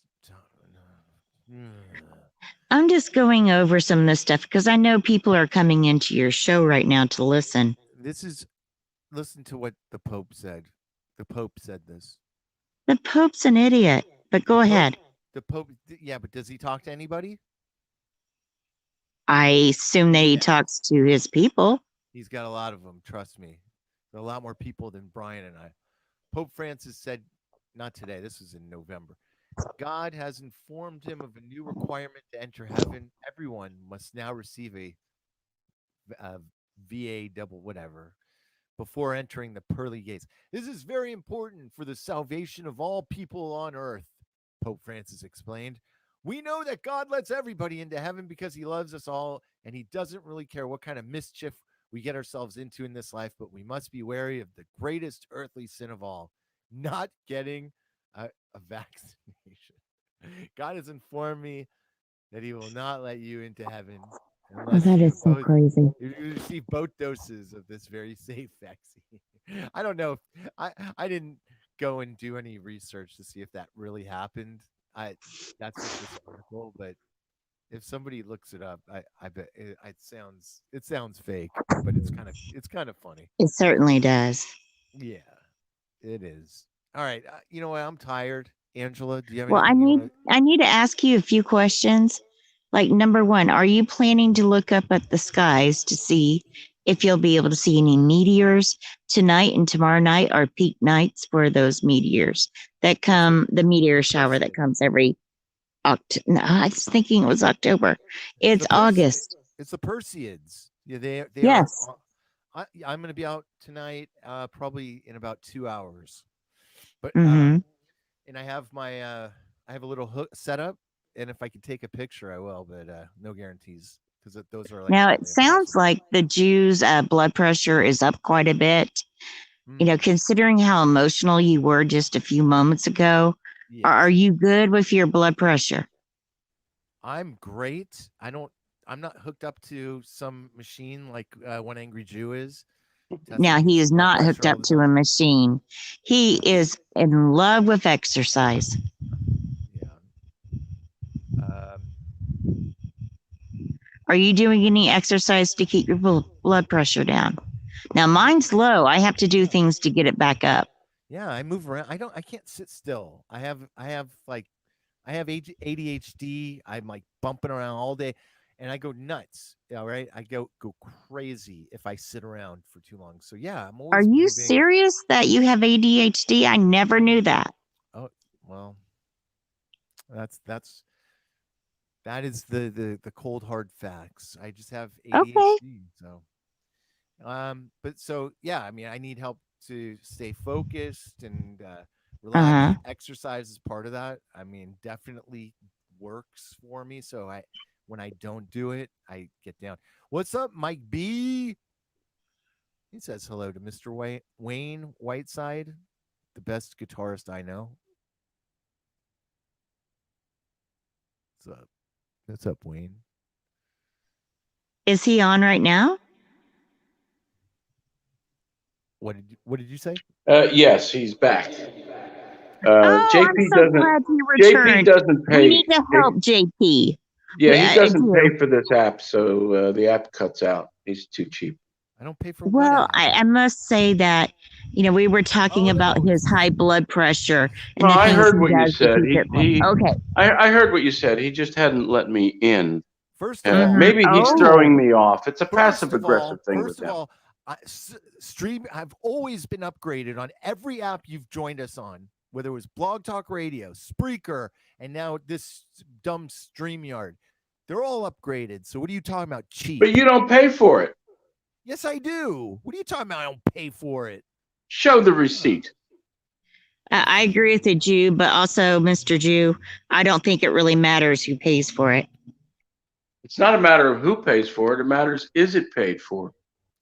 I'm just going over some of this stuff because I know people are coming into your show right now to listen. Listen to what the Pope said. The Pope said this. The Pope's an idiot, but go ahead. The Pope, yeah, but does he talk to anybody? I assume that he talks to his people. He's got a lot of them, trust me. There are a lot more people than Brian and I. Pope Francis said, not today, this was in November, God has informed him of a new requirement to enter heaven. Everyone must now receive a VA double whatever before entering the pearly gates. This is very important for the salvation of all people on earth, Pope Francis explained. We know that God lets everybody into heaven because he loves us all, and he doesn't really care what kind of mischief we get ourselves into in this life, but we must be wary of the greatest earthly sin of all, not getting a vaccination. God has informed me that he will not let you into heaven unless that is so crazy. You receive both doses of this very safe vaccine. I don't know if I didn't go and do any research to see if that really happened. That's just this article, but if somebody looks it up, I bet it sounds fake, but it's kind of funny. It certainly does. Yeah, it is. All right, you know what? I'm tired. Angela, do you have? Well, I need to ask you a few questions. Like, number one, are you planning to look up at the skies to see if you'll be able to see any meteors. Tonight and tomorrow night are peak nights for those meteors that come, the meteor shower that comes every no, I was thinking it was October. It's August. It's the Perseids. Yeah, they Yes. are. I'm going to be out tonight, probably in about 2 hours. But Mm-hmm. and I have my I have a little hook set up, and if I can take a picture, I will. But no guarantees because those are like. Now it sounds like the Jew's blood pressure is up quite a bit. You know, considering how emotional you were just a few moments ago, Yes. are you good with your blood pressure? I'm great. I'm not hooked up to some machine like One Angry Jew is. Now he is not hooked up to a machine. He is in love with exercise. Yeah. Are you doing any exercise to keep your blood pressure down? Now mine's low. I have to do things to get it back up. Yeah, I move around. I can't sit still. I have ADHD. I'm like bumping around all day and I go nuts. All right. I go crazy if I sit around for too long. So yeah, I'm always Are you moving. serious that you have ADHD? I never knew that. Oh, well, that is the cold hard facts. I just have ADHD. Okay. So but so yeah, I mean I need help to stay focused and relax. Exercise is part of that. I mean, definitely works for me. So when I don't do it, I get down. What's up, Mike B? He says hello to Mr. Wayne Whiteside, the best guitarist I know. What's up? What's up, Wayne? Is he on right now? What did you say? Yes, he's back. JP I'm so glad he returned. JP doesn't pay. We need to help JP. Yeah, he doesn't pay for this app, so the app cuts out. He's too cheap. I don't pay for. Well, I must say that, you know, we were talking about his high blood pressure. And I heard what you said. Okay. I heard what you said. He just hadn't let me in. First of all, maybe he's throwing me off. It's a passive aggressive thing with him. First of all, I've always been upgraded on every app you've joined us on, whether it was Blog Talk Radio, Spreaker, and now this dumb StreamYard. They're all upgraded. So what are you talking about? Cheap. But you don't pay for it. Yes, I do. What are you talking about? I don't pay for it. Show the receipt. I agree with the Jew, but also, Mr. Jew, I don't think it really matters who pays for it. It's not a matter of who pays for it. It matters, is it paid for?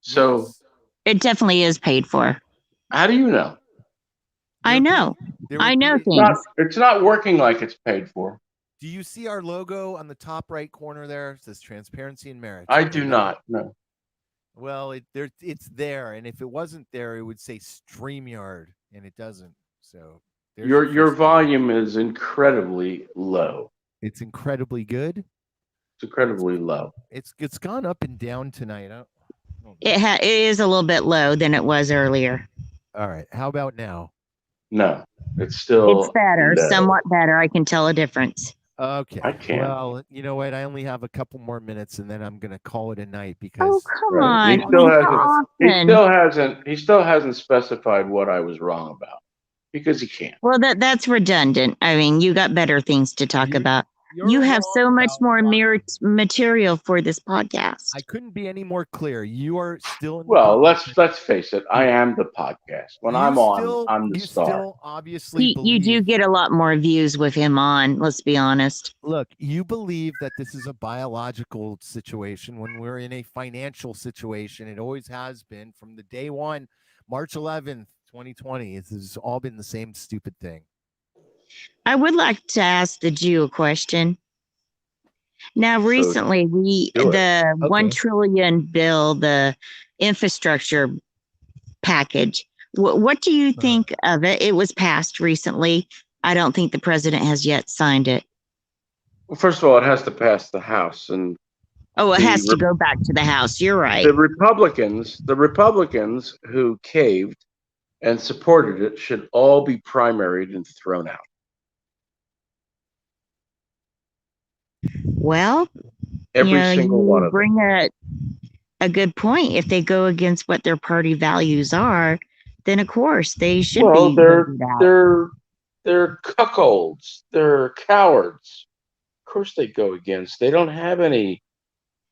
So yes. It definitely is paid for. How do you know? I know. I know things. It's not working like it's paid for. Do you see our logo on the top right corner there? It says Transparency and Merit. I do not. No. Well, it's there, and if it wasn't there, it would say StreamYard, and it doesn't. So your volume is incredibly low. It's incredibly good. It's incredibly low. It's gone up and down tonight. It is a little bit low than it was earlier. All right. How about now? No, it's still. It's better, low. Somewhat better. I can tell a difference. Okay. I can't. Well, you know what? I only have a couple more minutes, and then I'm gonna call it a night because. Come on! He still hasn't specified what I was wrong about because he can't. Well, that's redundant. I mean, you got better things to talk about. You have so much more material for this podcast. I couldn't be any more clear. You are still in well, let's face it. I am the podcast. When I'm on, I'm the star. Still obviously you do get a lot more views with him on. Let's be honest. Look, you believe that this is a biological situation when we're in a financial situation. It always has been from the day one, March 11th, 2020. It's all been the same stupid thing. I would like to ask the Jew a question. Now, recently, the 1 trillion bill, the infrastructure package. What do you think of it? It was passed recently. I don't think the president has yet signed it. Well, first of all, it has to pass the House, and it has to go back to the House. You're right. The Republicans who caved and supported it should all be primaried and thrown out. Well, every single one of them. a good point. If they go against what their party values are, then of course they should be voted out. They're cuckolds. They're cowards. Of course they go against. They don't have any.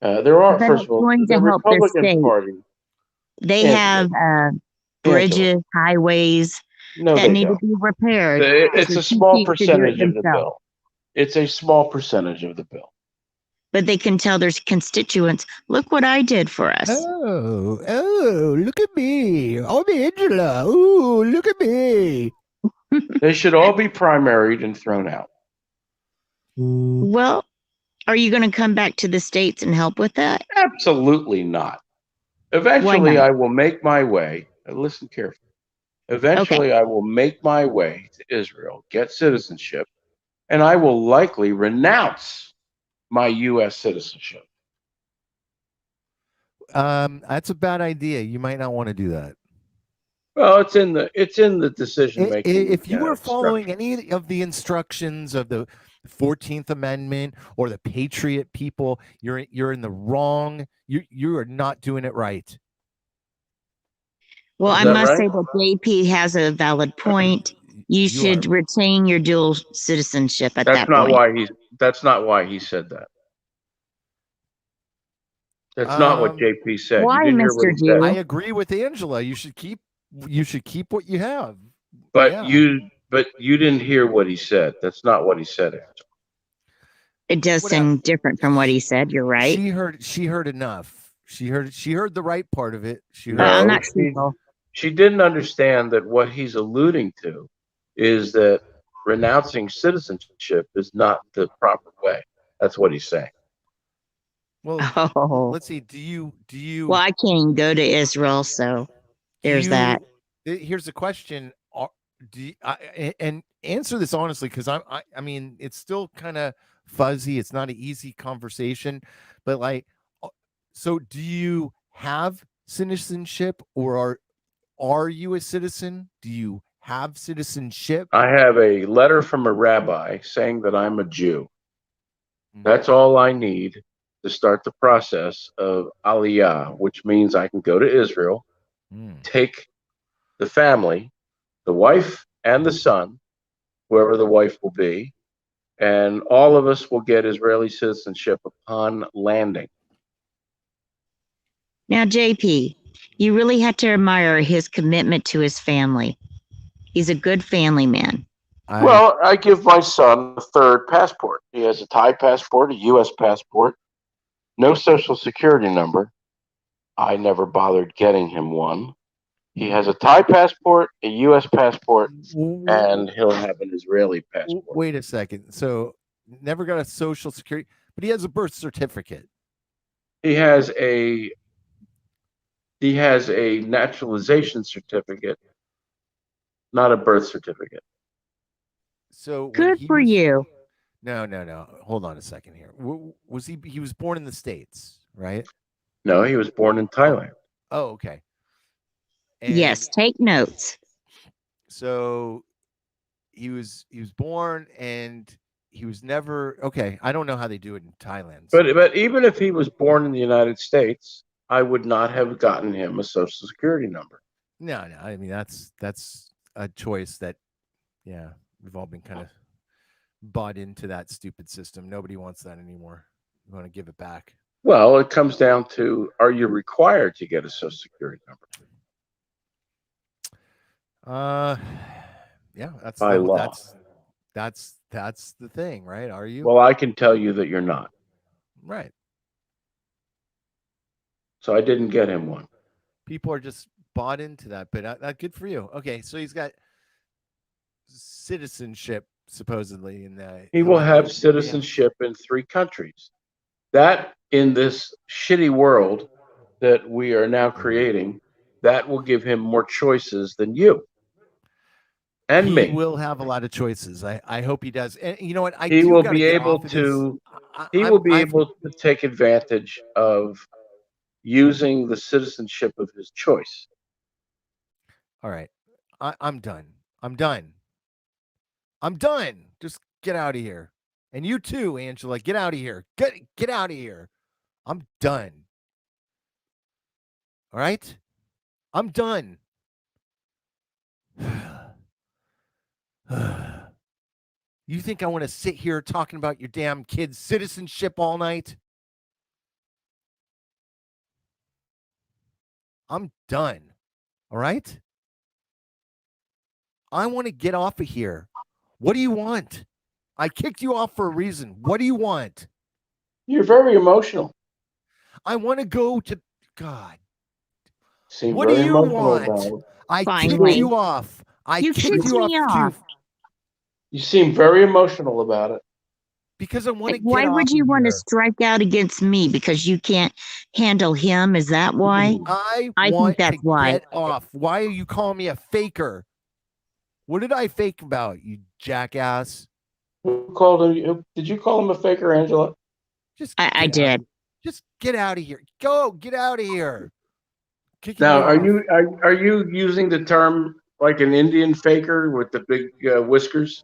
There are, But first it's of all, going the to help their Republican state. Party. They Angela, have bridges, highways no, that they need to don't. be repaired. It's So a who small keeps to do it percentage of the themselves? bill. It's a small percentage of the bill. But they can tell their constituents, look what I did for us. Oh, look at me. I'm Angela. Ooh, look at me. They should all be primaried and thrown out. Well, are you going to come back to the States and help with that? Absolutely not. Eventually, I will make my way. Listen carefully. Eventually, I will make my way to Israel, get citizenship, and I will likely renounce my U.S. citizenship. That's a bad idea. You might not want to do that. Well, it's in the decision making. If you were following any of the instructions of the 14th Amendment or the Patriot people, you're in the wrong. You are not doing it right. Well, I must say that JP has a valid point. You should retain your dual citizenship at that point. That's not why he said that. That's not what JP said. Why, you didn't hear what he said. I agree with Angela. You should keep what you have. But you didn't hear what he said. That's not what he said. It does sound different from what he said. You're right. She heard enough. She heard the right part of it. I'm not sure. She didn't understand that what he's alluding to is that renouncing citizenship is not the proper way. That's what he's saying. Well, let's see. Do you? Well, I can't even go to Israel, so there's that. Here's the question: and answer this honestly, because I mean, it's still kind of fuzzy. It's not an easy conversation, but so do you have citizenship, or are you a citizen? Do you have citizenship? I have a letter from a rabbi saying that I'm a Jew. That's all I need to start the process of Aliyah, which means I can go to Israel, take the family, the wife and the son, whoever the wife will be, and all of us will get Israeli citizenship upon landing. Now, JP, you really have to admire his commitment to his family. He's a good family man. Well, I give my son a third passport. He has a Thai passport, a U.S. passport, no social security number. I never bothered getting him one. He has a Thai passport, a U.S. passport, and he'll have an Israeli passport. Wait a second. So, never got a social security, but he has a birth certificate. He has a naturalization certificate, not a birth certificate. So good for you. No. Hold on a second here. Was he was born in the States, right? No, he was born in Thailand. Oh, okay. Yes, take notes. So he was born and he was never okay. I don't know how they do it in Thailand. But even if he was born in the United States, I would not have gotten him a social security number. No. I mean that's a choice that we've all been kind of bought into that stupid system. Nobody wants that anymore. We want to give it back. Well, it comes down to, are you required to get a social security number? Yeah, that's by law. That's the thing, right? Are you? Well, I can tell you that you're not. Right. So I didn't get him one. People are just bought into that, but good for you. Okay, so he's got citizenship supposedly in the. He will have citizenship in 3 countries. That, in this shitty world that we are now creating, that will give him more choices than you and me. He will have a lot of choices. I hope he does. And you know what? He will be able to take advantage of using the citizenship of his choice. All right. I'm done. I'm done. Just get out of here. And you too, Angela. Get out of here. Get out of here. I'm done. All right? I'm done. You think I want to sit here talking about your damn kids' citizenship all night? I'm done. All right? I want to get off of here. What do you want? I kicked you off for a reason. What do you want? You're very emotional. I want to go to God. Seem What do very you emotional about want? it. I Finally. kicked you off. You kicked me off. You seem very emotional about it. Because I want to get Why off would you of want to here. strike out against me? Because you can't handle him? Is that why? I think want that's to why. get off. Why are you calling me a faker? What did I fake about, you jackass? Who called him? Did you call him a faker, Angela? Just I get out. did. Just get out of here. Go, get out of here. Kicking Now, me off. are you using the term like an Indian faker with the big whiskers?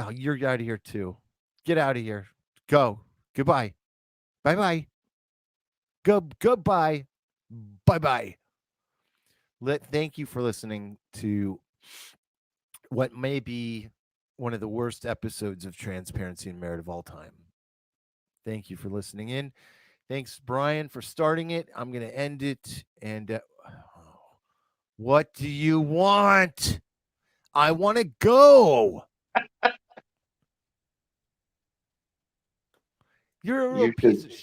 Oh, you're out of here too. Get out of here. Go. Goodbye. Bye-bye. Goodbye. Bye-bye. Thank you for listening to what may be one of the worst episodes of Transparency and Merit of all time. Thank you for listening in. Thanks, Brian, for starting it. I'm going to end it. And what do you want? I want to go. You're a real piece of shit.